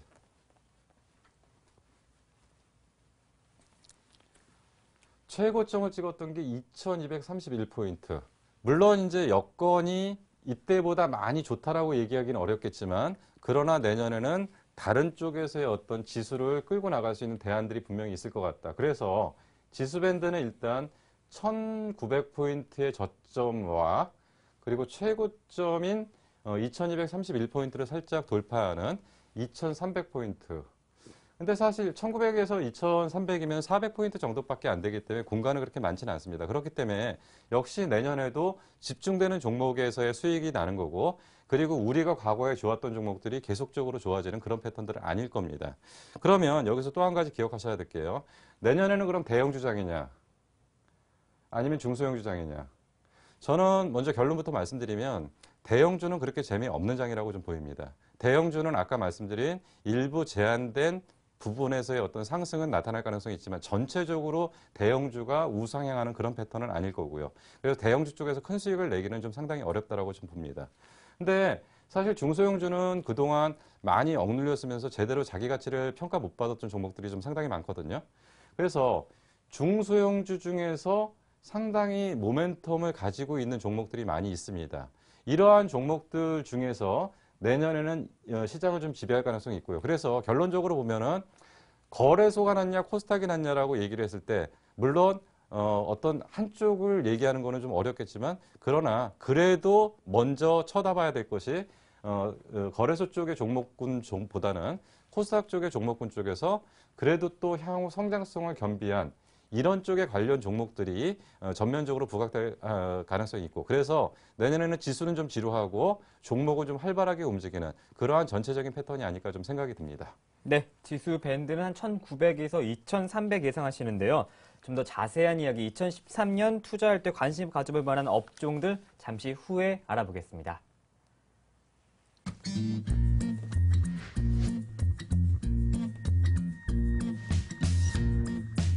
최고점을 찍었던 게 2231포인트. 물론 이제 여건이 이때보다 많이 좋다라고 얘기하기는 어렵겠지만 그러나 내년에는 다른 쪽에서의 어떤 지수를 끌고 나갈 수 있는 대안들이 분명히 있을 것 같다. 그래서 지수 밴드는 일단 1900포인트의 저점과 그리고 최고점인 2231포인트를 살짝 돌파하는 2300포인트. 근데 사실 1900에서 2300이면 400포인트 정도밖에 안 되기 때문에 공간은 그렇게 많지는 않습니다. 그렇기 때문에 역시 내년에도 집중되는 종목에서의 수익이 나는 거고 그리고 우리가 과거에 좋았던 종목들이 계속적으로 좋아지는 그런 패턴들은 아닐 겁니다. 그러면 여기서 또 한 가지 기억하셔야 될 게요. 내년에는 그럼 대형 주장이냐 아니면 중소형 주장이냐. 저는 먼저 결론부터 말씀드리면 대형주는 그렇게 재미없는 장이라고 좀 보입니다. 대형주는 아까 말씀드린 일부 제한된 부분에서의 어떤 상승은 나타날 가능성이 있지만 전체적으로 대형주가 우상향하는 그런 패턴은 아닐 거고요. 그래서 대형주 쪽에서 큰 수익을 내기는 좀 상당히 어렵다라고 좀 봅니다. 근데 사실 중소형주는 그동안 많이 억눌렸으면서 제대로 자기 가치를 평가 못 받았던 종목들이 좀 상당히 많거든요. 그래서 중소형주 중에서 상당히 모멘텀을 가지고 있는 종목들이 많이 있습니다. 이러한 종목들 중에서 내년에는 시장을 좀 지배할 가능성이 있고요. 그래서 결론적으로 보면은 거래소가 낫냐 코스닥이 낫냐라고 얘기를 했을 때 물론 어떤 한쪽을 얘기하는 거는 좀 어렵겠지만 그러나 그래도 먼저 쳐다봐야 될 것이 거래소 쪽의 종목군보다는 코스닥 쪽의 종목군 쪽에서 그래도 또 향후 성장성을 겸비한 이런 쪽에 관련 종목들이 전면적으로 부각될 가능성이 있고 그래서 내년에는 지수는 좀 지루하고 종목은 좀 활발하게 움직이는 그러한 전체적인 패턴이 아닐까 좀 생각이 듭니다. 네, 지수 밴드는 한 1900에서 2300 예상하시는데요. 좀 더 자세한 이야기 2013년 투자할 때 관심 가져볼 만한 업종들 잠시 후에 알아보겠습니다.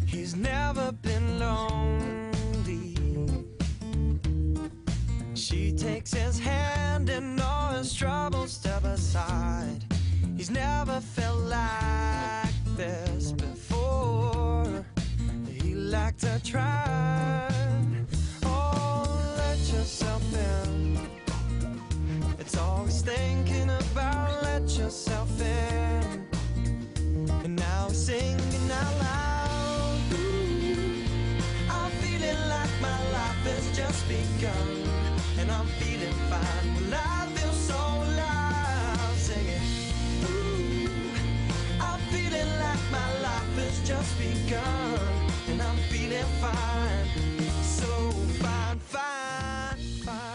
He's never been lonely. She takes his hand and all his troubles step aside. He's never felt like this before. He liked to try. Oh, let yourself in. It's always thinking about let yourself in. And now he's singing out loud. I'm feeling like my life has just begun. And I'm feeling fine. Well, I feel so alive. Singing. Ooh, I'm feeling like my life has just begun. And I'm feeling fine. So fine, fine, fine.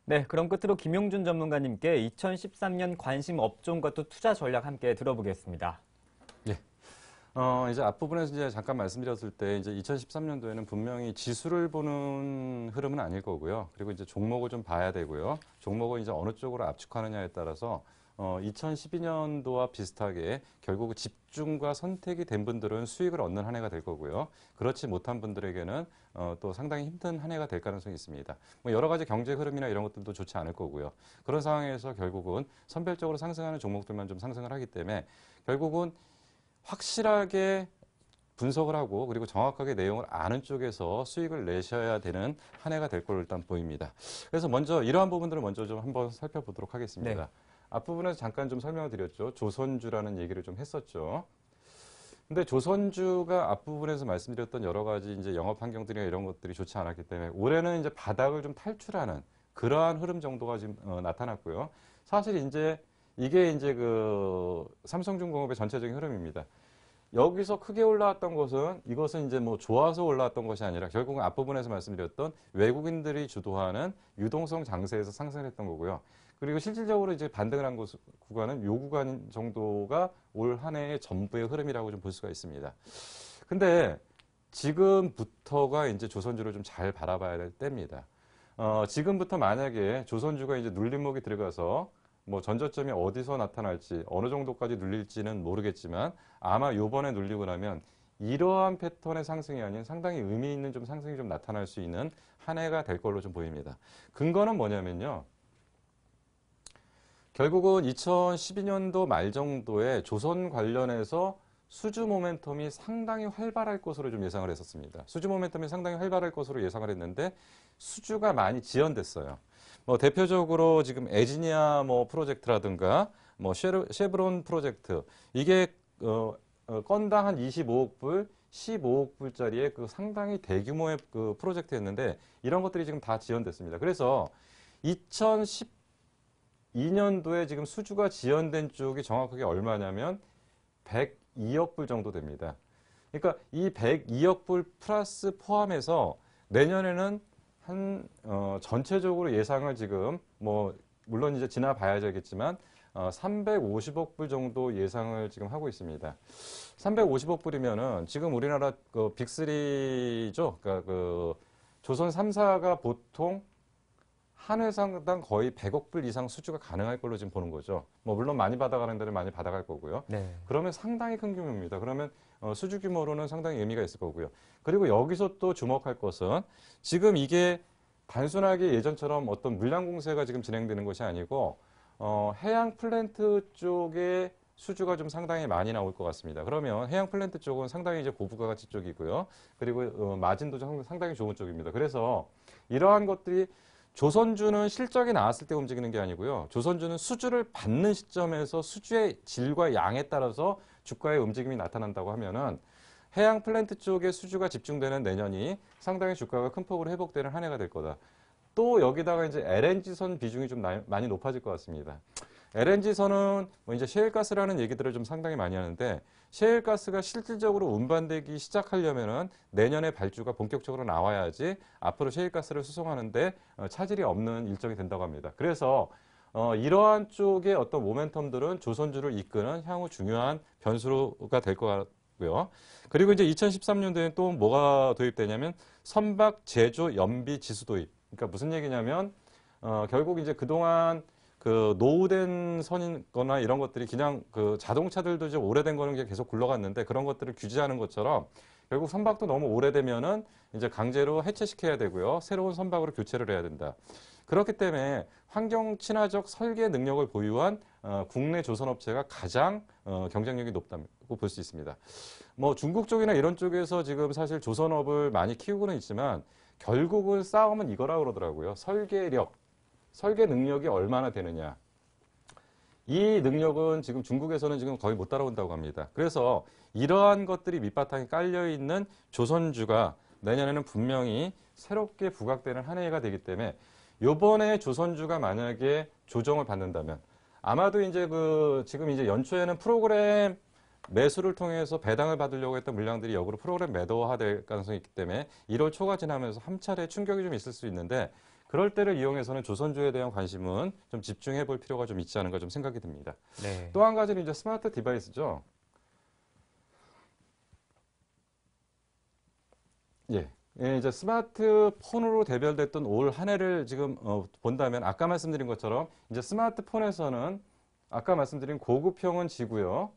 네, 그럼 끝으로 김용준 전문가님께 2013년 관심 업종과 또 투자 전략 함께 들어보겠습니다. 이제 앞부분에서 이제 잠깐 말씀드렸을 때 이제 2013년도에는 분명히 지수를 보는 흐름은 아닐 거고요. 그리고 이제 종목을 좀 봐야 되고요. 종목을 이제 어느 쪽으로 압축하느냐에 따라서 2012년도와 비슷하게 결국 집중과 선택이 된 분들은 수익을 얻는 한 해가 될 거고요. 그렇지 못한 분들에게는 또 상당히 힘든 한 해가 될 가능성이 있습니다. 뭐 여러 가지 경제 흐름이나 이런 것들도 좋지 않을 거고요. 그런 상황에서 결국은 선별적으로 상승하는 종목들만 좀 상승을 하기 때문에 결국은 확실하게 분석을 하고 그리고 정확하게 내용을 아는 쪽에서 수익을 내셔야 되는 한 해가 될 걸로 일단 보입니다. 그래서 먼저 이러한 부분들을 먼저 좀 한번 살펴보도록 하겠습니다. 네. 앞부분에서 잠깐 좀 설명을 드렸죠. 조선주라는 얘기를 좀 했었죠. 근데 조선주가 앞부분에서 말씀드렸던 여러 가지 이제 영업 환경들이나 이런 것들이 좋지 않았기 때문에 올해는 이제 바닥을 좀 탈출하는 그러한 흐름 정도가 지금 나타났고요. 사실 이제 이게 이제 그 삼성중공업의 전체적인 흐름입니다. 여기서 크게 올라왔던 것은 이것은 이제 뭐 좋아서 올라왔던 것이 아니라 결국은 앞부분에서 말씀드렸던 외국인들이 주도하는 유동성 장세에서 상승을 했던 거고요. 그리고 실질적으로 이제 반등을 한 구간은 요 구간 정도가 올 한 해의 전부의 흐름이라고 좀 볼 수가 있습니다. 근데 지금부터가 이제 조선주를 좀 잘 바라봐야 될 때입니다. 지금부터 만약에 조선주가 이제 눌림목이 들어가서 뭐 전저점이 어디서 나타날지 어느 정도까지 눌릴지는 모르겠지만 아마 요번에 눌리고 나면 이러한 패턴의 상승이 아닌 상당히 의미 있는 좀 상승이 좀 나타날 수 있는 한 해가 될 걸로 좀 보입니다. 근거는 뭐냐면요. 결국은 2012년도 말 정도에 조선 관련해서 수주 모멘텀이 상당히 활발할 것으로 좀 예상을 했었습니다. 수주 모멘텀이 상당히 활발할 것으로 예상을 했는데 수주가 많이 지연됐어요. 뭐 대표적으로 지금 에지니아 뭐 프로젝트라든가 뭐 쉐브론 프로젝트 이게 건당 한 25억 불, 15억 불짜리의 그 상당히 대규모의 그 프로젝트였는데 이런 것들이 지금 다 지연됐습니다. 그래서 2012년도에 지금 수주가 지연된 쪽이 정확하게 얼마냐면 102억 불 정도 됩니다. 그러니까 이 102억 불 플러스 포함해서 내년에는 한 전체적으로 예상을 지금 뭐 물론 이제 지나봐야 되겠지만 350억 불 정도 예상을 지금 하고 있습니다. 350억 불이면은 지금 우리나라 그 빅3죠. 그러니까 그 조선 3사가 보통 한 회사당 거의 100억 불 이상 수주가 가능할 걸로 지금 보는 거죠. 뭐 물론 많이 받아가는 데는 많이 받아갈 거고요. 네. 그러면 상당히 큰 규모입니다. 그러면 수주 규모로는 상당히 의미가 있을 거고요. 그리고 여기서 또 주목할 것은 지금 이게 단순하게 예전처럼 어떤 물량 공세가 지금 진행되는 것이 아니고 해양 플랜트 쪽에 수주가 좀 상당히 많이 나올 것 같습니다. 그러면 해양 플랜트 쪽은 상당히 이제 고부가가치 쪽이고요. 그리고 마진도 상당히 좋은 쪽입니다. 그래서 이러한 것들이 조선주는 실적이 나왔을 때 움직이는 게 아니고요. 조선주는 수주를 받는 시점에서 수주의 질과 양에 따라서 주가의 움직임이 나타난다고 하면은 해양 플랜트 쪽에 수주가 집중되는 내년이 상당히 주가가 큰 폭으로 회복되는 한 해가 될 거다. 또 여기다가 이제 LNG선 비중이 좀 많이 높아질 것 같습니다. LNG선은 뭐 이제 셰일가스라는 얘기들을 좀 상당히 많이 하는데 셰일가스가 실질적으로 운반되기 시작하려면은 내년에 발주가 본격적으로 나와야지 앞으로 셰일가스를 수송하는데 차질이 없는 일정이 된다고 합니다. 그래서 이러한 쪽의 어떤 모멘텀들은 조선주를 이끄는 향후 중요한 변수가 될 것 같고요. 그리고 이제 2013년도에는 또 뭐가 도입되냐면 선박 제조 연비 지수 도입. 그러니까 무슨 얘기냐면 결국 이제 그동안 그 노후된 선이거나 이런 것들이 그냥 그 자동차들도 이제 오래된 거는 그냥 계속 굴러갔는데 그런 것들을 규제하는 것처럼 결국 선박도 너무 오래되면은 이제 강제로 해체시켜야 되고요. 새로운 선박으로 교체를 해야 된다. 그렇기 때문에 환경 친화적 설계 능력을 보유한 국내 조선업체가 가장 경쟁력이 높다고 볼 수 있습니다. 뭐 중국 쪽이나 이런 쪽에서 지금 사실 조선업을 많이 키우고는 있지만 결국은 싸움은 이거라 그러더라고요. 설계력, 설계 능력이 얼마나 되느냐. 이 능력은 지금 중국에서는 지금 거의 못 따라온다고 합니다. 그래서 이러한 것들이 밑바탕에 깔려있는 조선주가 내년에는 분명히 새롭게 부각되는 한 해가 되기 때문에 요번에 조선주가 만약에 조정을 받는다면 아마도 이제 지금 이제 연초에는 프로그램 매수를 통해서 배당을 받으려고 했던 물량들이 역으로 프로그램 매도화될 가능성이 있기 때문에 1월 초가 지나면서 한 차례 충격이 좀 있을 수 있는데 그럴 때를 이용해서는 조선주에 대한 관심은 좀 집중해 볼 필요가 좀 있지 않은가 좀 생각이 듭니다. 네. 또 한 가지는 이제 스마트 디바이스죠. 예. 예, 이제 스마트폰으로 대별됐던 올 한 해를 지금 본다면 아까 말씀드린 것처럼 이제 스마트폰에서는 아까 말씀드린 고급형은 지고요.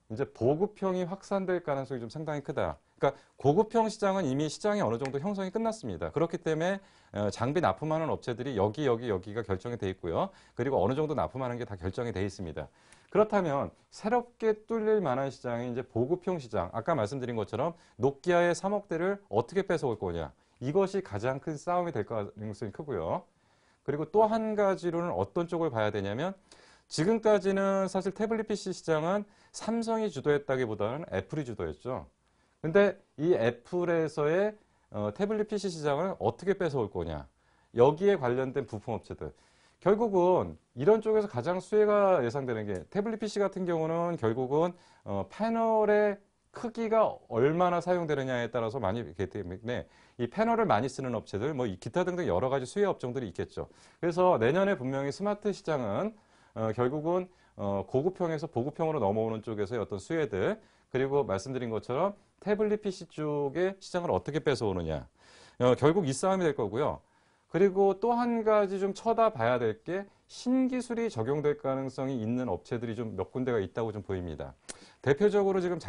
이제 보급형이 확산될 가능성이 좀 상당히 크다. 그러니까 고급형 시장은 이미 시장이 어느 정도 형성이 끝났습니다. 그렇기 때문에 장비 납품하는 업체들이 여기가 결정이 돼 있고요. 그리고 어느 정도 납품하는 게 다 결정이 돼 있습니다. 그렇다면 새롭게 뚫릴 만한 시장이 이제 보급형 시장. 아까 말씀드린 것처럼 노키아의 3억 대를 어떻게 뺏어올 거냐. 이것이 가장 큰 싸움이 될 가능성이 크고요. 그리고 또 한 가지로는 어떤 쪽을 봐야 되냐면 지금까지는 사실 태블릿 PC 시장은 삼성이 주도했다기보다는 애플이 주도했죠. 근데 이 애플에서의 태블릿 PC 시장을 어떻게 뺏어올 거냐. 여기에 관련된 부품업체들. 결국은 이런 쪽에서 가장 수혜가 예상되는 게 태블릿 PC 같은 경우는 결국은 패널의 크기가 얼마나 사용되느냐에 따라서 많이 있기 때문에 이 패널을 많이 쓰는 업체들, 뭐 기타 등등 여러 가지 수혜 업종들이 있겠죠. 그래서 내년에 분명히 스마트 시장은 결국은 고급형에서 보급형으로 넘어오는 쪽에서의 어떤 수혜들, 그리고 말씀드린 것처럼 태블릿 PC 쪽의 시장을 어떻게 뺏어오느냐. 결국 이 싸움이 될 거고요. 그리고 또 한 가지 좀 쳐다봐야 될 게 신기술이 적용될 가능성이 있는 업체들이 좀 몇 군데가 있다고 좀 보입니다. 대표적으로 지금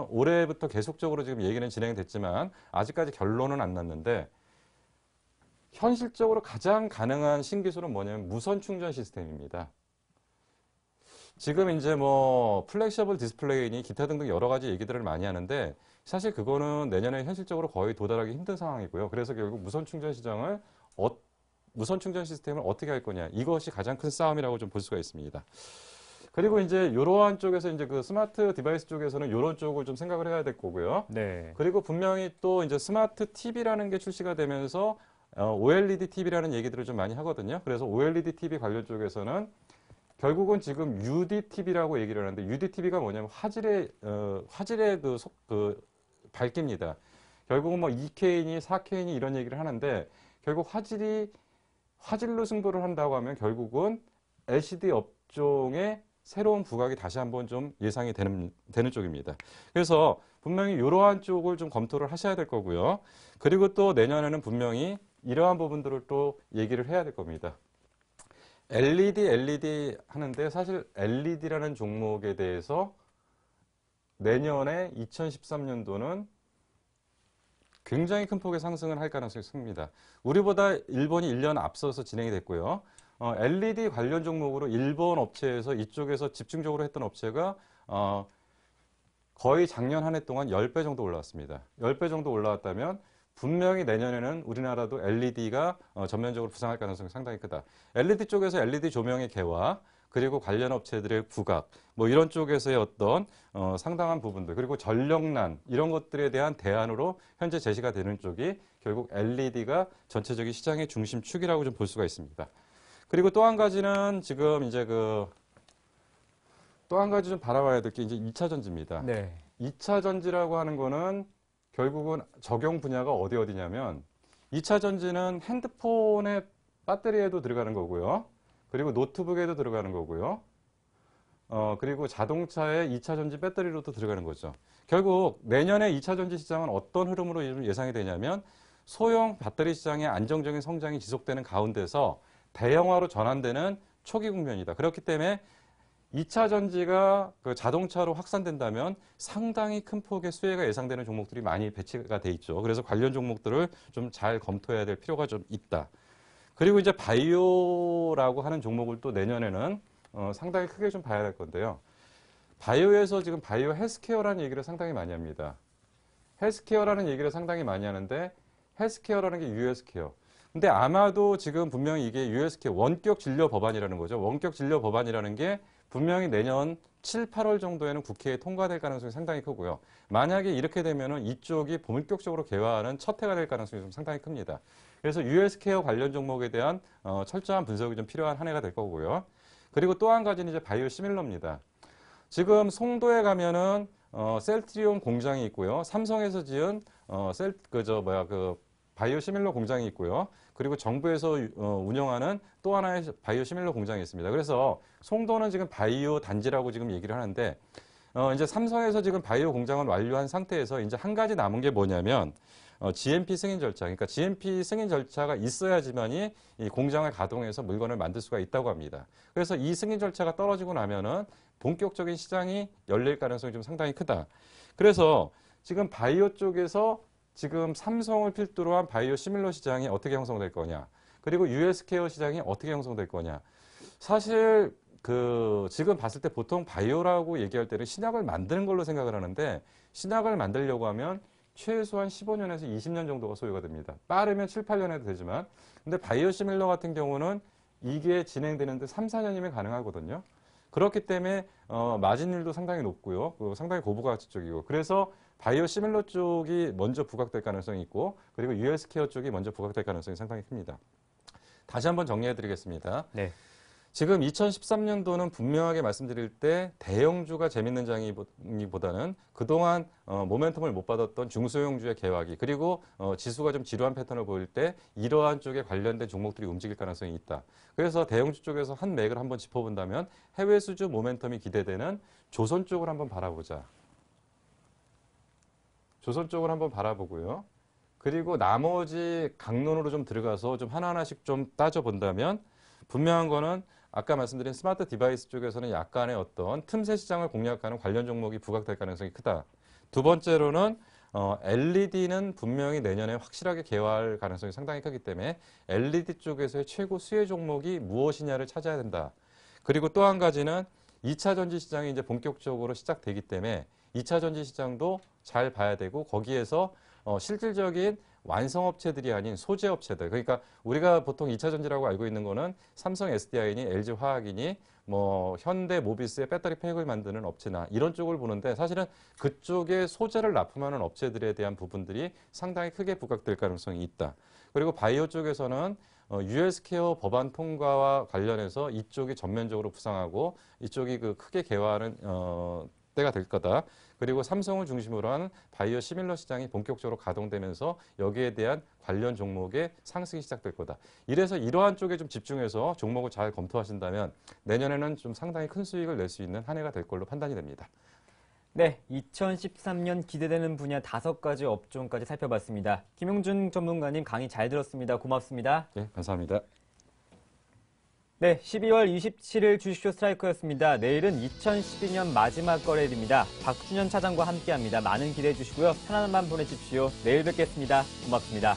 올해부터 계속적으로 지금 얘기는 진행됐지만 아직까지 결론은 안 났는데 현실적으로 가장 가능한 신기술은 뭐냐면 무선 충전 시스템입니다. 지금 이제 뭐 플렉셔블 디스플레이니 기타 등등 여러 가지 얘기들을 많이 하는데 사실 그거는 내년에 현실적으로 거의 도달하기 힘든 상황이고요. 그래서 결국 무선 충전 시스템을 어떻게 할 거냐. 이것이 가장 큰 싸움이라고 좀 볼 수가 있습니다. 그리고 이제 이러한 쪽에서 이제 그 스마트 디바이스 쪽에서는 이런 쪽을 좀 생각을 해야 될 거고요. 네. 그리고 분명히 또 이제 스마트 TV라는 게 출시가 되면서 OLED TV라는 얘기들을 좀 많이 하거든요. 그래서 OLED TV 관련 쪽에서는 결국은 지금 UDTV라고 얘기를 하는데 UDTV가 뭐냐면 화질의 그 밝기입니다. 결국은 뭐 2K니 4K니 이런 얘기를 하는데 결국 화질로 승부를 한다고 하면 결국은 LCD 업종의 새로운 부각이 다시 한번 좀 예상이 되는 쪽입니다. 그래서 분명히 이러한 쪽을 좀 검토를 하셔야 될 거고요. 그리고 또 내년에는 분명히 이러한 부분들을 또 얘기를 해야 될 겁니다. LED 하는데 사실 LED라는 종목에 대해서 내년에 2013년도는 굉장히 큰 폭의 상승을 할 가능성이 큽니다. 우리보다 일본이 1년 앞서서 진행이 됐고요. LED 관련 종목으로 일본 업체에서 이쪽에서 집중적으로 했던 업체가 거의 작년 한 해 동안 10배 정도 올라왔습니다. 10배 정도 올라왔다면 분명히 내년에는 우리나라도 LED가 전면적으로 부상할 가능성이 상당히 크다. LED 쪽에서 LED 조명의 개화, 그리고 관련 업체들의 부각, 뭐 이런 쪽에서의 어떤 상당한 부분들, 그리고 전력난 이런 것들에 대한 대안으로 현재 제시가 되는 쪽이 결국 LED가 전체적인 시장의 중심축이라고 좀 볼 수가 있습니다. 그리고 또 한 가지는 지금 이제 또 한 가지 좀 바라봐야 될 게 이제 2차 전지입니다. 네. 2차 전지라고 하는 거는 결국은 적용 분야가 어디냐면 2차 전지는 핸드폰의 배터리에도 들어가는 거고요. 그리고 노트북에도 들어가는 거고요. 그리고 자동차의 2차 전지 배터리로도 들어가는 거죠. 결국 내년에 2차 전지 시장은 어떤 흐름으로 예상이 되냐면 소형 배터리 시장의 안정적인 성장이 지속되는 가운데서 대형화로 전환되는 초기 국면이다. 그렇기 때문에 2차 전지가 그 자동차로 확산된다면 상당히 큰 폭의 수혜가 예상되는 종목들이 많이 배치가 돼 있죠. 그래서 관련 종목들을 좀 잘 검토해야 될 필요가 좀 있다. 그리고 이제 바이오라고 하는 종목을 또 내년에는 상당히 크게 좀 봐야 될 건데요. 바이오에서 지금 바이오 헬스케어라는 얘기를 상당히 많이 합니다. 헬스케어라는 얘기를 상당히 많이 하는데 헬스케어라는 게 US케어. 근데 아마도 지금 분명히 이게 US케어 원격 진료 법안이라는 거죠. 원격 진료 법안이라는 게 분명히 내년 7, 8월 정도에는 국회에 통과될 가능성이 상당히 크고요. 만약에 이렇게 되면은 이쪽이 본격적으로 개화하는 첫 해가 될 가능성이 좀 상당히 큽니다. 그래서 US케어 관련 종목에 대한 철저한 분석이 좀 필요한 한 해가 될 거고요. 그리고 또 한 가지는 이제 바이오 시밀러입니다. 지금 송도에 가면은 셀트리온 공장이 있고요. 삼성에서 지은 바이오 시밀러 공장이 있고요. 그리고 정부에서 운영하는 또 하나의 바이오 시밀러 공장이 있습니다. 그래서 송도는 지금 바이오 단지라고 지금 얘기를 하는데 이제 삼성에서 지금 바이오 공장을 완료한 상태에서 이제 한 가지 남은 게 뭐냐면 GMP 승인 절차, 그러니까 GMP 승인 절차가 있어야지만이 이 공장을 가동해서 물건을 만들 수가 있다고 합니다. 그래서 이 승인 절차가 떨어지고 나면은 본격적인 시장이 열릴 가능성이 좀 상당히 크다. 그래서 지금 바이오 쪽에서 지금 삼성을 필두로 한 바이오 시밀러 시장이 어떻게 형성될 거냐, 그리고 US케어 시장이 어떻게 형성될 거냐. 사실 지금 봤을 때 보통 바이오라고 얘기할 때는 신약을 만드는 걸로 생각을 하는데, 신약을 만들려고 하면 최소한 15년에서 20년 정도가 소요가 됩니다. 빠르면 7, 8년에도 되지만, 근데 바이오 시밀러 같은 경우는 이게 진행되는데 3, 4년이면 가능하거든요. 그렇기 때문에 마진율도 상당히 높고요. 상당히 고부가치 쪽이고, 그래서 바이오 시밀러 쪽이 먼저 부각될 가능성이 있고, 그리고 US케어 쪽이 먼저 부각될 가능성이 상당히 큽니다. 다시 한번 정리해 드리겠습니다. 네. 지금 2013년도는 분명하게 말씀드릴 때 대형주가 재밌는 장이보다는 그동안 모멘텀을 못 받았던 중소형주의 개화기, 그리고 지수가 좀 지루한 패턴을 보일 때 이러한 쪽에 관련된 종목들이 움직일 가능성이 있다. 그래서 대형주 쪽에서 한 맥을 한번 짚어본다면 해외 수주 모멘텀이 기대되는 조선 쪽을 한번 바라보자. 조선 쪽을 한번 바라보고요. 그리고 나머지 강론으로 좀 들어가서 좀 하나하나씩 좀 따져본다면 분명한 거는 아까 말씀드린 스마트 디바이스 쪽에서는 약간의 어떤 틈새 시장을 공략하는 관련 종목이 부각될 가능성이 크다. 두 번째로는 LED는 분명히 내년에 확실하게 개화할 가능성이 상당히 크기 때문에 LED 쪽에서의 최고 수혜 종목이 무엇이냐를 찾아야 된다. 그리고 또 한 가지는 2차 전지 시장이 이제 본격적으로 시작되기 때문에 2차 전지 시장도 잘 봐야 되고, 거기에서 실질적인 완성업체들이 아닌 소재업체들, 그러니까 우리가 보통 2차 전지라고 알고 있는 거는 삼성 SDI니 LG화학이니 뭐 현대 모비스의 배터리 팩을 만드는 업체나 이런 쪽을 보는데, 사실은 그쪽에 소재를 납품하는 업체들에 대한 부분들이 상당히 크게 부각될 가능성이 있다. 그리고 바이오 쪽에서는 US케어 법안 통과와 관련해서 이쪽이 전면적으로 부상하고 이쪽이 크게 개화하는 때가 될 거다. 그리고 삼성을 중심으로 한 바이오 시밀러 시장이 본격적으로 가동되면서 여기에 대한 관련 종목의 상승이 시작될 거다. 이래서 이러한 쪽에 좀 집중해서 종목을 잘 검토하신다면 내년에는 좀 상당히 큰 수익을 낼 수 있는 한 해가 될 걸로 판단이 됩니다. 네, 2013년 기대되는 분야 5가지 업종까지 살펴봤습니다. 김용준 전문가님 강의 잘 들었습니다. 고맙습니다. 네, 감사합니다. 네, 12월 27일 주식쇼 스트라이크였습니다. 내일은 2012년 마지막 거래일입니다. 박준현 차장과 함께합니다. 많은 기대해 주시고요. 편안한 밤 보내십시오. 내일 뵙겠습니다. 고맙습니다.